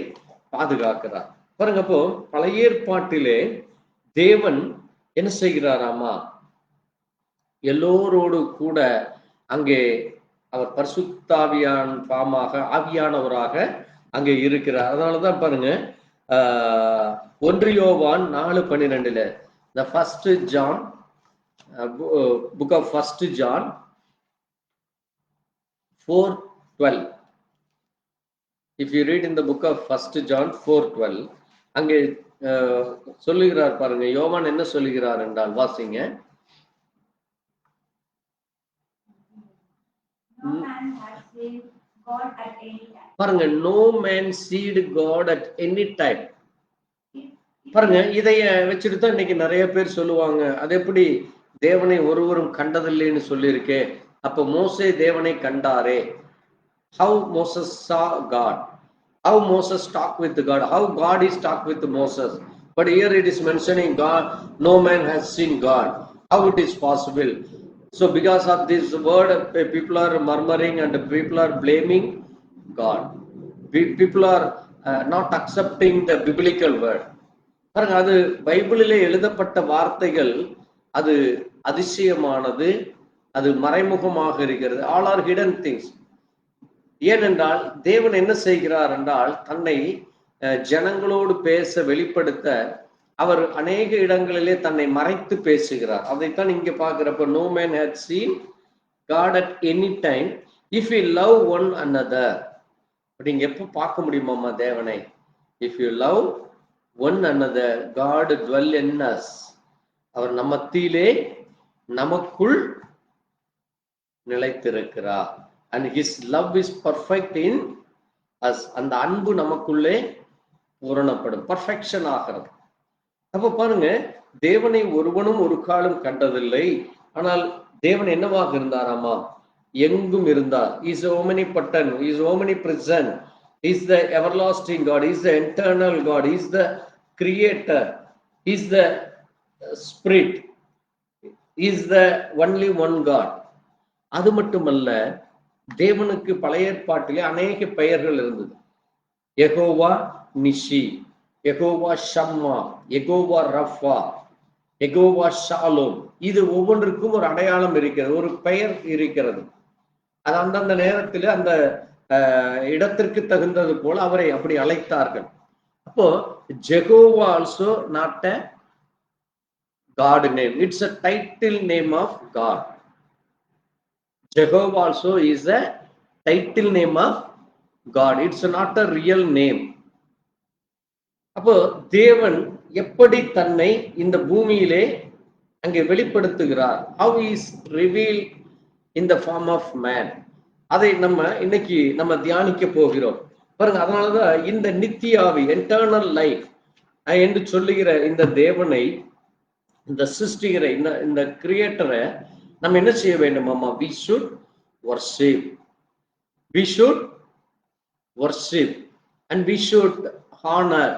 பாதுகாக்கிறார். பாருங்க, அப்போ பழைய ஏற்பாட்டிலே தேவன் என்ன செய்கிறாராமா? எல்லோரோடு கூட அங்கே அவர் பரிசுத்தாவியான் பாமாக ஆவியானவராக அங்கே இருக்கிறார். அதனாலதான் பாருங்க, 1 யோவான் 4:12, the first John, book of 1 John 4:12. If you read in the book of 1 John 4:12, அங்கே சொல்லுகிறார். பாருங்க, யோவான் என்ன சொல்லுகிறார் என்றால், வாசிங்க. No man has seen God at any time. பாருங்க, no man seed God at any time. பாருங்க, இதைய வச்சுட்டு தான் இன்னைக்கு நிறைய பேர் சொல்லுவாங்க, அது எப்படி தேவனை ஒருவரும் கண்டதில்லைன்னு சொல்லியிருக்கே, அப்ப மோசே தேவனை கண்டாரே. How Moses saw God, how Moses talked with God, how God is talked with Moses. But here it is mentioning God, no man has seen God. How it is possible? So because of this word, people are murmuring and people are blaming God. People are not accepting the biblical word. பாருங்க, அது பைபிளிலே எழுதப்பட்ட வார்த்தைகள், அது அதிசயமானது, அது மறைமுகமாக இருக்கிறது. All are hidden things. ஏனென்றால் தேவன் என்ன செய்கிறார் என்றால், தன்னை ஜனங்களோடு பேச வெளிப்படுத்த அவர் அநேக இடங்களிலே தன்னை மறைத்து பேசுகிறார். அதைத்தான் இங்க பார்க்கிறப்ப, no man had seen God at any time if we love one another. நீங்க எப்ப பார்க்க முடியுமாமா தேவனை? If you love one another, God dwell in us. அவர் நம்ம மத்தியிலே நமக்குள் நிலைத்திருக்கிறார். And his love is perfect in us. அந்த அன்பு நமக்குள்ளே பூரணப்படும், பர்ஃபெக்ஷன் ஆகிறது. அப்ப பாருங்க, தேவனை ஒருவனும் ஒரு காலம் கண்டதில்லை. ஆனால் தேவன் என்னவாக இருந்தாராமா? எங்கும் இருந்தார். Is omnipotent, is omnipresent, is the everlasting God, is the eternal God, is the creator, is the spirit, is the only one God. அது மட்டுமல்ல, தேவனுக்கு பழைய ஏற்பாட்டிலே அநேக பெயர்கள் இருந்தது. Jehovah Nissi, Jehovah Shammah, Jehovah Rapha, Jehovah Shalom. இது ஒவ்வொன்றுக்கும் ஒரு அடையாளம் இருக்கிறது, ஒரு பெயர் இருக்கிறது. அது அந்தந்த நேரத்தில் அந்த இடத்திற்கு தகுந்தது போல அவரை அப்படி அழைத்தார்கள். அப்போ Jehovah also not a God name, it's a title name of God. Jehovah also is a title name of God, it's not a real name. அப்போ தேவன் எப்படி தன்னை இந்த பூமியிலே அங்கே வெளிப்படுத்துகிறார்? How he is revealed in the form of man. அதை நம்ம இன்னைக்கு நம்ம தியானிக்க போகிறோம். பாருங்க, அதனாலதான் இந்த நித்தியாவி, எட்டர்னல் லைஃப் என்று சொல்லுகிற இந்த தேவனை, இந்த சிருஷ்டிகரை, இந்த கிரியேட்டரை நம்ம என்ன செய்ய வேண்டுமாமா? we should worship, we should worship and we should honor,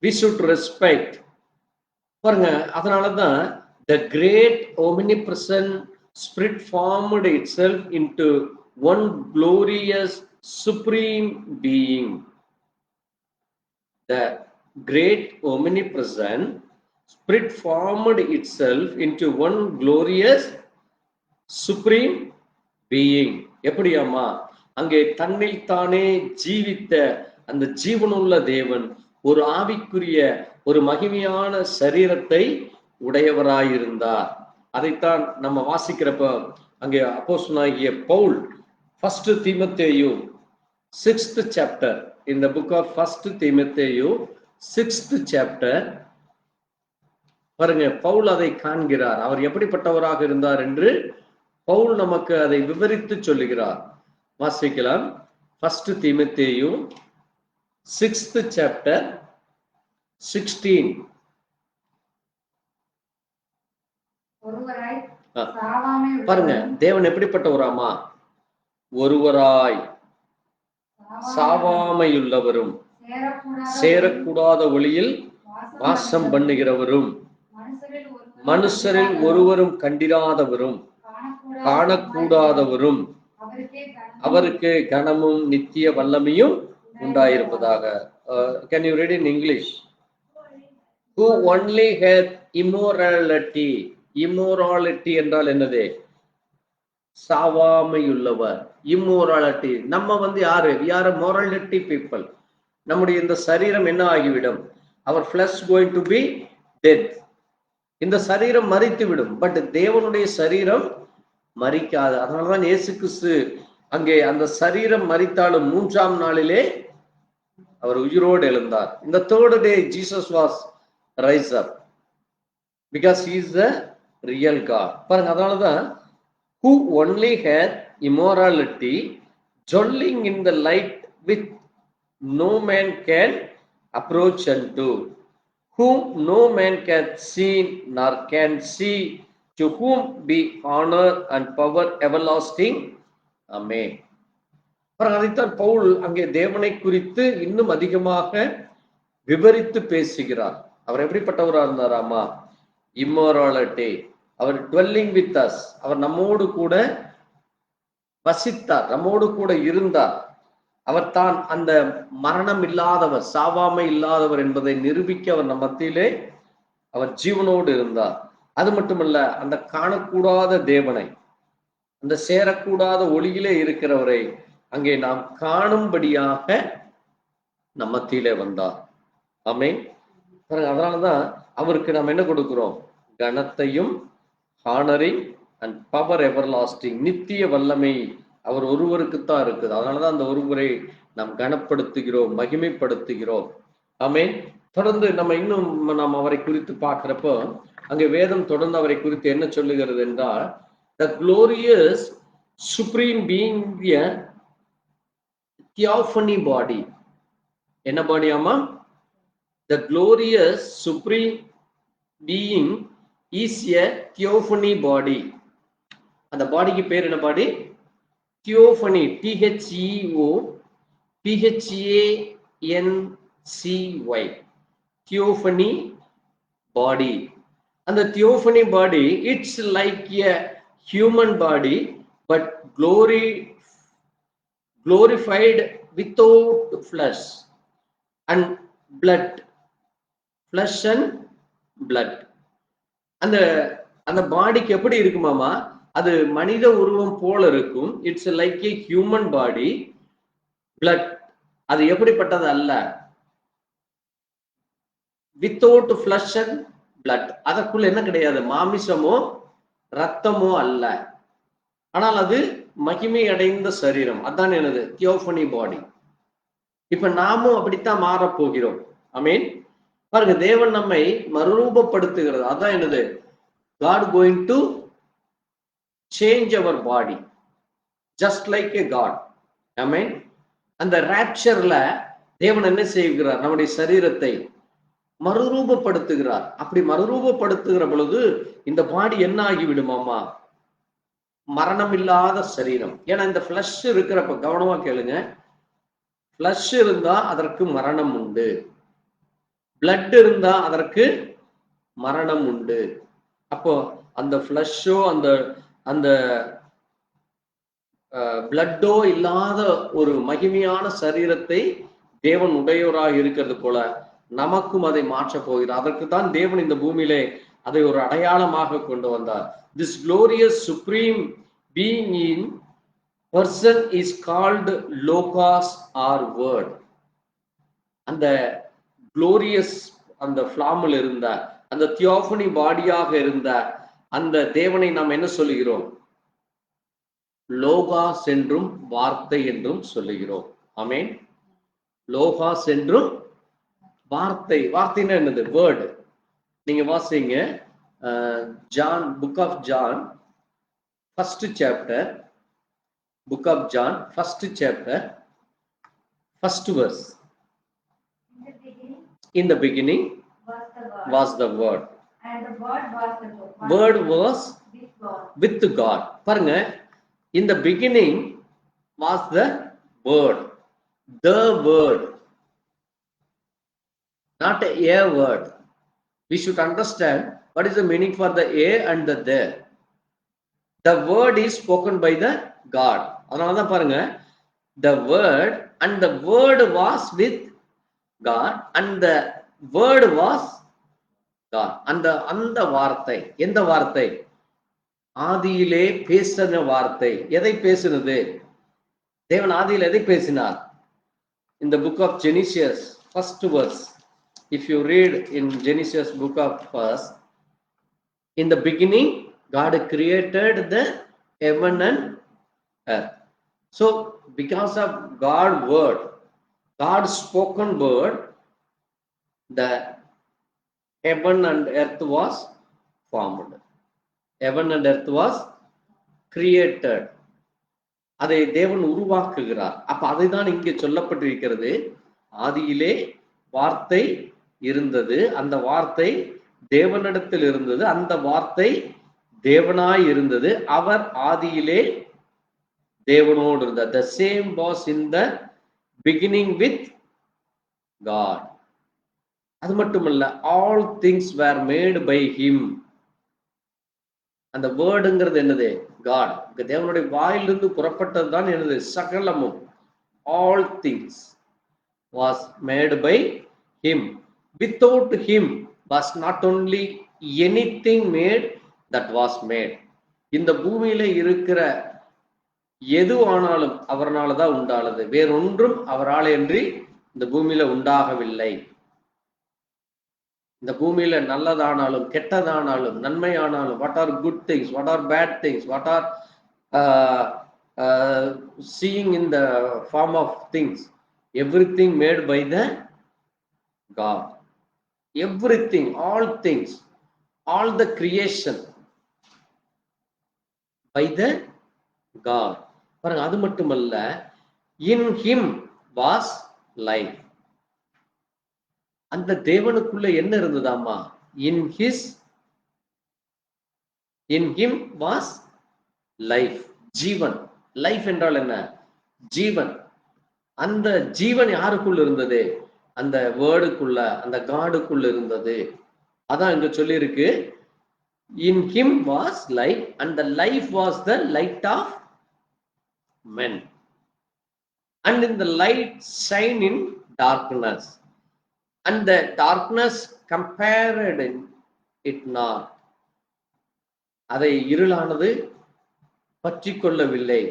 we should respect. பாருங்க, அதனாலதான் the great omnipresent spirit formed itself into one glorious supreme being. The great omnipresent spirit formed itself into one glorious supreme being. எப்படியாமா? அங்கே தன்னில் தானே ஜீவித்த அந்த ஜீவனுள்ள தேவன் ஒரு ஆவிக்குரிய ஒரு மகிமையான சரீரத்தை உடையவராயிருந்தார். அதைத்தான் நம்ம வாசிக்கிறப்ப அங்கே அப்போஸ்தலனாகிய பவுல் 1 தீமோத்தேயு 6th chapter, in the book of 1 தீமோத்தேயு 6th chapter, பாருங்க, பவுல் அதை காண்கிறார். அவர் எப்படிப்பட்டவராக இருந்தார் என்று பவுல் நமக்கு அதை விவரித்து சொல்லுகிறார். வாசிக்கலாம். 1 தீமோத்தேயு 6th chapter 16. பாருங்க, தேவன் எப்படிப்பட்டவராமா? ஒருவராய் சாவாமையுள்ளவரும் சேரக்கூடாத ஒளியில் வாசம் பண்ணுகிறவரும் மனுஷரில் ஒருவரும் கண்டிராதவரும் காணக்கூடாதவரும் அவருக்கு கனமும் நித்திய வல்லமையும் உண்டாயிருப்பதாக. Can you read in English? Who only hath immorality. Immorality என்றால் என்னது? சாவாமையுள்ளவர். Immorality. நம்ம யாரு? We are a morality people. நம்முடைய இந்த சரீரம் என்ன ஆகிவிடும்? Our flesh going to be dead. இந்த சரீரம் மரித்து விடும். பட் தேவனுடைய சரீரம் மரிக்காது. அதனாலதான் இயேசு கிறிஸ்து அங்கே அந்த சரீரம் மரித்தாலும் 3ஆம் நாளிலே அவர் உயிரோடு எழுந்தார். இந்த third day Jesus was rise up because he is the real God. பாருங்க, அதனாலதான் who only had immorality dwelling in the light with no man can approach unto, whom no man can see nor can see, to whom be honor and power everlasting. Amen. அதைத்தான் பவுல் அங்கே தேவனை குறித்து இன்னும் அதிகமாக விவரித்து பேசுகிறார். அவர் எப்படிப்பட்டவராக இருந்தாராமா? இம்மோராலிட்டி. அவர் dwelling with us, அவர் நம்மோடு கூட வசித்தார், நம்மோடு கூட இருந்தார். அவர் தான் அந்த மரணம் இல்லாதவர், சாவாமை இல்லாதவர் என்பதை நிரூபிக்க அவர் நம் மத்தியிலே அவர் ஜீவனோடு இருந்தார். அது மட்டுமல்ல, அந்த காணக்கூடாத தேவனை, அந்த சேரக்கூடாத ஒளியிலே இருக்கிறவரை அங்கே நாம் காணும்படியாக நம் மத்தியிலே வந்தார். ஆமென். அதனாலதான் அவருக்கு நாம் என்ன கொடுக்கிறோம்? கனத்தையும், ஹானரிங் அண்ட் பவர் எவர்லாஸ்டிங், நித்திய வல்லமை அவர் ஒருவருக்குத்தான் இருக்குது. அதனாலதான் அந்த ஒருவரை நாம் கனப்படுத்துகிறோம், மகிமைப்படுத்துகிறோம். ஆமென். தொடர்ந்து நம்ம இன்னும் நாம் அவரை குறித்து பார்க்கிறப்போ அங்கே வேதம் தொடர்ந்து அவரை குறித்து என்ன சொல்லுகிறது என்றால், the glorious supreme being, a theophany body. என்ன பாடி ஆமா? The glorious supreme being is a theophany body. அந்த பாடிக்கு பேர் என்ன பாடி? தியோஃபனி. THEOPHANCY, தியோஃபனி பாடி. அந்த theophany body, it's like a human body but glorified without flesh and blood. Flesh and blood. அந்த அந்த பாடிக்கு எப்படி இருக்குமாமா? அது மனித உருவம் போல இருக்கும். It's like A human body, blood. அது எப்படிப்பட்டது அல்ல? Without flush and blood. அதற்குள்ள என்ன கிடையாது? மாமிசமோ ரத்தமோ அல்ல. ஆனால் அது மகிமை அடைந்த சரீரம். அதான் எனது தியோஃபனி பாடி. இப்ப நாமும் அப்படித்தான் மாறப்போகிறோம். ஆமென். பாருங்க, தேவன் நம்மை மறுரூபப்படுத்துகிறது. அதான் என்னது? God going to change our body just like a God. Amen. அந்த ராப்சர்ல தேவன் என்ன செய்கிறார்? நம்முடைய சரீரத்தை மறுரூபப்படுத்துகிறார். அப்படி மறுரூபப்படுத்துகிற பொழுது இந்த பாடி என்ன ஆகிவிடுமாமா? மரணம் இல்லாத சரீரம். ஏன்னா இந்த ஃபிளஷ் இருக்கிறப்ப, கவனமா கேளுங்க, ஃபிளஷ் இருந்தா அதற்கு மரணம் உண்டு, பிளட் இருந்தா அதற்கு மரணம் உண்டு. அப்போ அந்த ஃபிளஷோ அந்த அந்த பிளட்டோ இல்லாத ஒரு மகிமையான சரீரத்தை தேவன் உடையோராக இருக்கிறது போல நமக்கும் அதை மாற்ற போகிறார். அதற்கு தான் தேவன் இந்த பூமியிலே அதை ஒரு அடையாளமாக கொண்டு வந்தார். This glorious supreme being in person is called logos or word. அந்த glorious அந்த ஃபிளாமில் இருந்த அந்த தியோஃபனி பாடியாக இருந்த அந்த தேவனை நாம் என்ன சொல்லுகிறோம்? லோகாஸ் என்றும் வார்த்தை என்றும் சொல்லுகிறோம். ஆமென். லோகாஸ் என்றும் வார்த்தை. வார்த்தைன்னா என்னது? வேர்டு. நீங்க வாசிங்க John, book of John, first chapter, book of John, first chapter, first verse. In the beginning was the word. And the word was the God. Word was with God. பாருங்க, in the beginning was the word. The word. Not a word. We should understand what is the meaning for the a and the there. The word is spoken by the God. அதனால தான் பாருங்க, the word and the word was with God and the word was God. அந்த வார்த்தை, எந்த வார்த்தை? ஆதியிலே பேசின வார்த்தை. எதை பேசினது? தேவன் ஆதியில் எதை பேசினார்? In the book of Genesis, first verse, if you read in Genesis book of first, in the beginning God created the heaven and earth. So because of God's word, God's spoken word, the heaven and earth was formed. Heaven and earth was created. அதை தேவன் உருவாக்குகிறார். அப்ப அதைதான் இங்கே சொல்லப்பட்டிருக்கிறது. ஆதியிலே வார்த்தை இருந்தது, அந்த வார்த்தை தேவனிடத்தில் இருந்தது, அந்த வார்த்தை தேவனாய் இருந்தது, அவர் ஆதியிலே தேவனோடு இருந்தார். The same was in the beginning with God. அது மட்டுமல்ல, all things were made by him. அந்த வேர்டுங்கிறது என்னது? காட். தேவனுடைய வாயிலிருந்து புறப்பட்டது தான் என்னது? சகலமும். All things was made by him. Without him was not only anything made that was made. இந்த பூமியில இருக்கிற எது ஆனாலும் அவரால் தான் உண்டானது, வேறொன்றும் அவரால் என்று இந்த பூமியில உண்டாகவில்லை. இந்த பூமியில நல்லதானாலும் கெட்டதானாலும் நன்மையானாலும், what are good things, what are bad things, what are seeing in the form of things, everything made by the God. Everything, all things, all the creation by the God. பாருங்க, அது மட்டுமல்ல, in him was life. அந்த தேவனுக்குள்ள என்ன இருந்ததாமா? in him was life. Jeevan. Life என்றால் என்ன? ஜீவன். அந்த ஜீவன் யாருக்குள்ள இருந்தது? அந்த வேர்டுக்குள்ள, அந்த காடுக்குள்ள இருந்தது. அதான் இங்க சொல்லி இருக்கு, in him was life and the life was the light of men and in the light shine in darkness and the darkness compared it not. அதை இருளானது பற்றி கொள்ளவில்லை.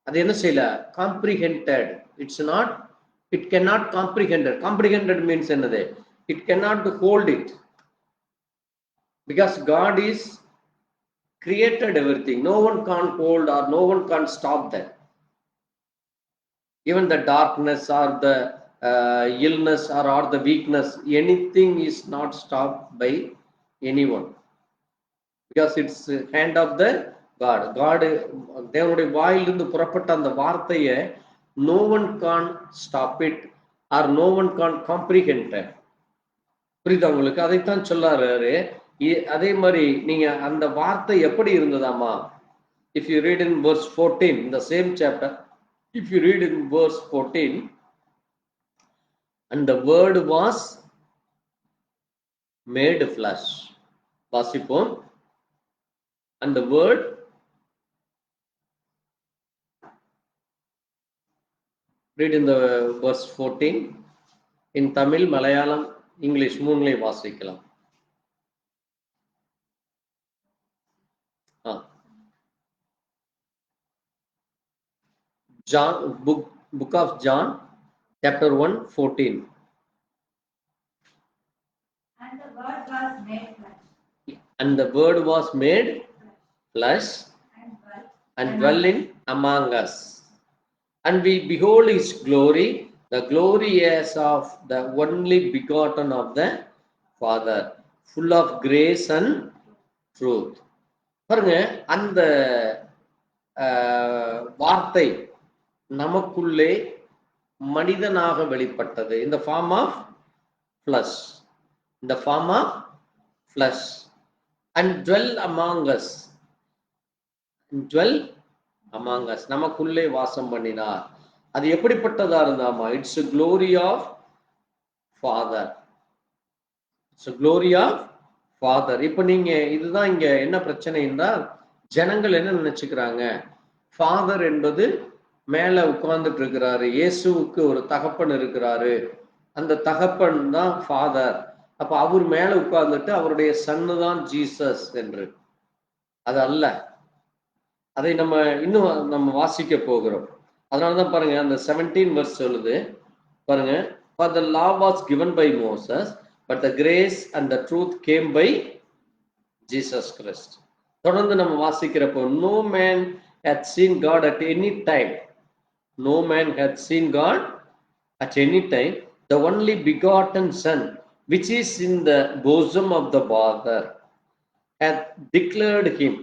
அது என்ன செய்யல? comprehended. It cannot comprehended. Comprehended means என்னது? It cannot hold it, because God is created everything. No one can hold or no one can stop that. Even the darkness or the illness or the weakness, anything is not stopped by anyone, because it's hand of the God. தேவனுடைய வாயிலிருந்து புறப்பட்ட அந்த வார்த்தையை no one can stop it or no one can comprehend it. புரியுதா உங்களுக்கு? அதைத்தான் சொல்லாரு. அதே மாதிரி நீங்க அந்த வார்த்தை எப்படி இருந்ததாமா? If you read in verse 14 in the same chapter, if you read in verse 14, and the word was made flesh. வாசிப்போம். And the word, read in the verse 14 in Tamil, Malayalam, English, மூணுலே வாசிக்கலாம். John, book of John, chapter 1, 14. And the word was made flesh. And the word was made flesh and dwell in among us. And we behold his glory, the glory as of the only begotten of the Father, full of grace and truth. பாருங்க, அந்த வார்த்தை நமக்குள்ளே மனிதனாக வெளிப்பட்டது. in the form of flesh, in the form of flesh, and dwell among us, dwell among us, நமக்குள்ளே வாசம் பண்ணினார். அது எப்படிப்பட்டதா இருந்தாமா? It's a glory of Father. It's a glory of Father. இப்ப நீங்க இதுதான் இங்க என்ன பிரச்சனைன்னா, ஜனங்கள் என்ன நினைச்சுக்கிறாங்க? ஃபாதர் என்பது மேல உட்கார்ந்துட்டு இருக்கிறாரு, இயேசுவுக்கு ஒரு தகப்பன் இருக்கிறாரு, அந்த தகப்பன் தான் ஃபாதர். அப்ப அவர் மேல உட்கார்ந்துட்டு அவருடைய சன்னு தான் ஜீசஸ் என்று. அது அல்ல. அதை நம்ம வாசிக்க போகிறோம். அதனாலதான் பாருங்க, அந்த 17 verse சொல்லுது பாருங்க, for the law was given by Moses, but the grace and the truth came by Jesus Christ. தொடர்ந்து நம்ம வாசிக்கிறப்போ, no man had seen God at any time. No man had seen God at any time. The only begotten Son, which is in the bosom of the Father, hath declared him.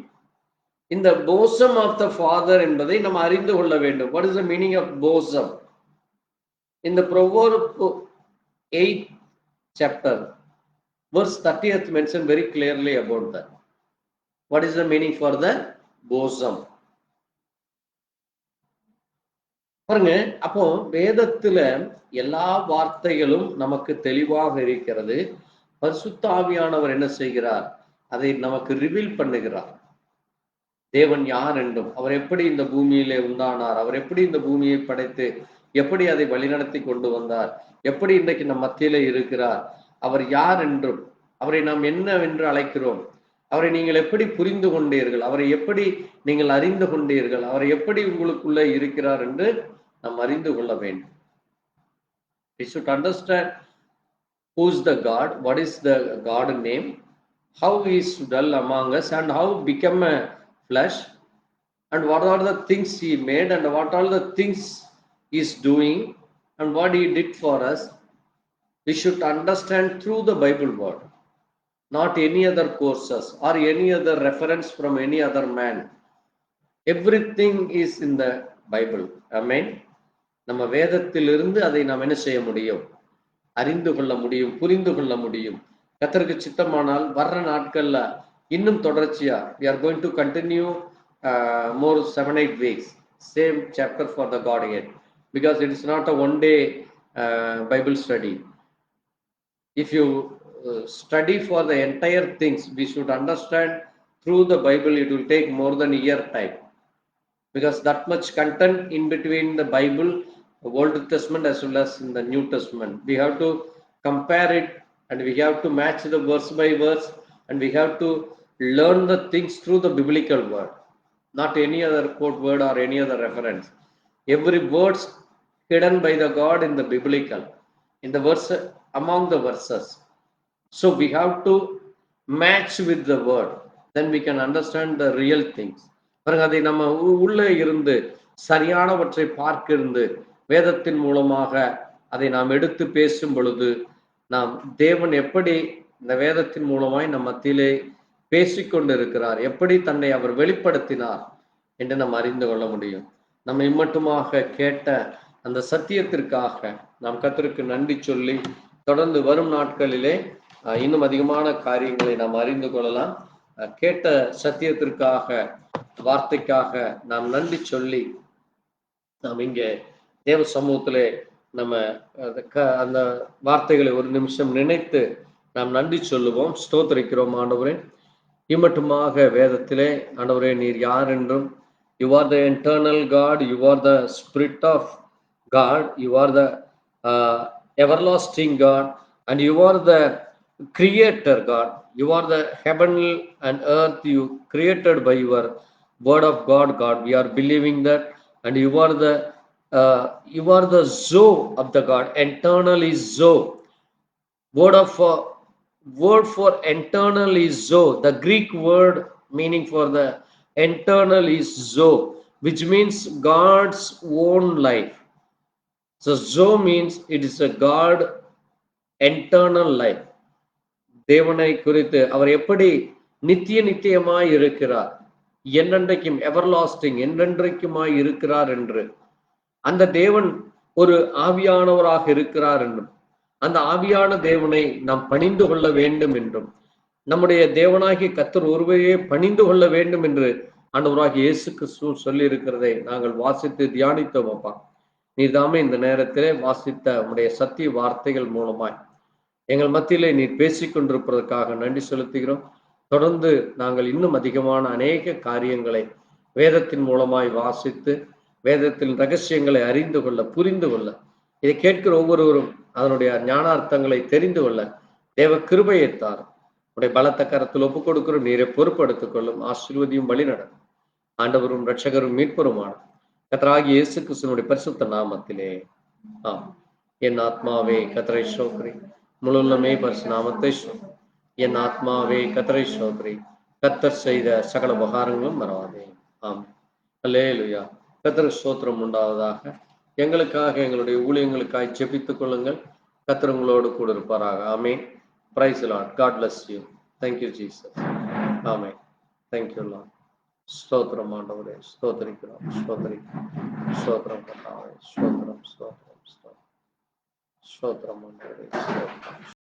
In the bosom of the Father என்பதை நாம் அறிந்து கொள்ள வேண்டும். What is the meaning of bosom? In the Proverbs 8th chapter, verse 30th mentioned very clearly about that. What is the meaning for the bosom? பாருங்க, அப்போ வேதத்துல எல்லா வார்த்தைகளும் நமக்கு தெளிவாக இருக்கிறது. பரிசுத்த ஆவியானவர் என்ன செய்கிறார்? அதை நமக்கு ரிவீல் பண்ணுகிறார். தேவன் யார் என்றும், அவர் எப்படி இந்த பூமியிலே உண்டானார், அவர் எப்படி இந்த பூமியை படைத்து எப்படி அதை வழிநடத்தி கொண்டு வந்தார், எப்படி இன்றைக்கு நம் மத்தியிலே இருக்கிறார், அவர் யார் என்றும், அவரை நாம் என்னவென்று அழைக்கிறோம், அவரை நீங்கள் எப்படி புரிந்து கொண்டீர்கள், அவரை எப்படி நீங்கள் அறிந்து கொண்டீர்கள், அவரை எப்படி உங்களுக்குள்ளே இருக்கிறார் என்று நாம் அறிந்து கொள்ள வேண்டும். We should understand who is the God, what is the God name, how he is dwell among us, and how become a flesh, and what are the things he made, and what are the things he is doing, and what he did for us. We should understand through the Bible word, not any other courses or any other reference from any other man. Everything is in the Bible. Amen. நம்ம வேதத்திலிருந்து அதை நாம் என்ன செய்ய முடியும், அறிந்து கொள்ள முடியும், புரிந்து கொள்ள முடியும். கர்த்தருக்கு சித்தமானால் வர்ற நாட்கள்ல இன்னும் தொடர்ச்சியா we are going to continue more 7-8 weeks same chapter for the Godhead, because it is not a one day Bible study. If you study for the entire things, we should understand through the Bible. It will take more than a year time, because that much content in between the Bible, the Old Testament as well as in the New Testament. We have to compare it, and we have to match the verse by verse, and we have to learn the things through the biblical word, not any other quote word or any other reference. Every words hidden by the God in the biblical, in the verse, among the verses. So we have to match with the word, then we can understand the real things. பாருங்க, அதை நம்ம உள்ளே இருந்து சரியானவற்றை பார்க்க இருந்து வேதத்தின் மூலமாக அதை நாம் எடுத்து பேசும் பொழுது நாம் தேவன் எப்படி இந்த வேதத்தின் மூலமாய் நம் மத்தியிலே பேசிக்கொண்டு இருக்கிறார், எப்படி தன்னை அவர் வெளிப்படுத்தினார் என்று நாம் அறிந்து கொள்ள முடியும். நம்ம இம்மட்டுமாக கேட்ட அந்த சத்தியத்திற்காக நாம் கர்த்தருக்கு நன்றி சொல்லி தொடர்ந்து வரும் நாட்களிலே இன்னும் அதிகமான காரியங்களை நாம் அறிந்து கொள்ளலாம். கேட்ட சத்தியத்திற்காக, வார்த்தைக்காக நாம் நன்றி சொல்லி நாம் இங்கே தேவ சமூகத்திலே நம்ம அந்த வார்த்தைகளை ஒரு நிமிஷம் நினைத்து நாம் நன்றி சொல்லுவோம். ஸ்தோத்திரிக்கிறோம் ஆண்டவரே. இம்மட்டுமாக வேதத்திலே ஆண்டவரே நீர் யார் என்றும், you are the eternal God, you are the spirit of God, you are the everlasting God, and you are the creator God. You are the heaven and earth you created by your word of God. We are believing that, and you are the Zoe of the God. Eternal is Zoe. Word for eternal is Zoe. The Greek word meaning for the eternal is Zoe, which means God's own life. So Zoe means it is a God eternal life. தேவனை குறித்து அவர் எப்படி நித்தியமாய் இருக்கிறார், என்றென்றைக்கும் everlasting, என்றென்றைக்குமாய் இருக்கிறார் என்று, அந்த தேவன் ஒரு ஆவியானவராக இருக்கிறார் என்றும், அந்த ஆவியான தேவனை நாம் பணிந்து கொள்ள வேண்டும் என்றும், நம்முடைய தேவனாகிய கர்த்தர் ஒருவரையே பணிந்து கொள்ள வேண்டும் என்று ஆண்டவராகிய இயேசு கிறிஸ்து சொல்லி இருக்கிறதை நாங்கள் வாசித்து தியானித்தோம். அப்பா, நீதாமே இந்த நேரத்திலே வாசித்த உடைய சத்திய வார்த்தைகள் மூலமாய் எங்கள் மத்தியிலே நீர் பேசிக்கொண்டிருப்பதற்காக நன்றி செலுத்துகிறோம். தொடர்ந்து நாங்கள் இன்னும் அதிகமான அநேக காரியங்களை வேதத்தின் மூலமாய் வாசித்து வேதத்தின் ரகசியங்களை அறிந்து கொள்ள, புரிந்து கொள்ள, இதை கேட்கிற ஒவ்வொருவரும் அதனுடைய ஞானார்த்தங்களை தெரிந்து கொள்ள தேவ கிருபையை தார். உடைய பலத்த கரத்தில் ஒப்புக் கொடுக்கிறோம். நீரை பொறுப்படுத்திக் கொள்ளும், ஆசீர்வதியும், வழி நடக்கும். ஆண்டவரும் இரட்சகரும் மீட்பருமான கர்த்தராகிய இயேசு கிறிஸ்துவினுடைய பரிசுத்த நாமத்திலே ஆம். என் ஆத்மாவே கர்த்தரை ஸ்தோத்திரி, முழுமே பரிசு நாமத்தை ஸ்தோத்திரி. என் ஆத்மாவே கர்த்தரை ஸ்தோத்திரி, கர்த்தர் செய்த சகல உபகாரங்களும் மறவாதே. ஆம். அல்லேலூயா. கர்த்தருக்கு ஸ்தோத்திரம் உண்டாவதாக. எங்களுக்காக, எங்களுடைய ஊழியங்களுக்காக ஜெபித்துக் கொள்ளுங்கள். கர்த்தர் உங்களோடு கூட இருப்பாராக. ஆமென். Praise the Lord. God bless you. Thank you, Jesus. Amen. Thank you, Lord. ஸ்தோத்திரம் ஆண்டவரே, ஸ்தோத்திரிக்கிறோம், ஸ்தோத்திரம் கர்த்தாவே, ஸ்தோத்திரம் ஆண்டவரே, ஸ்தோத்திரம்.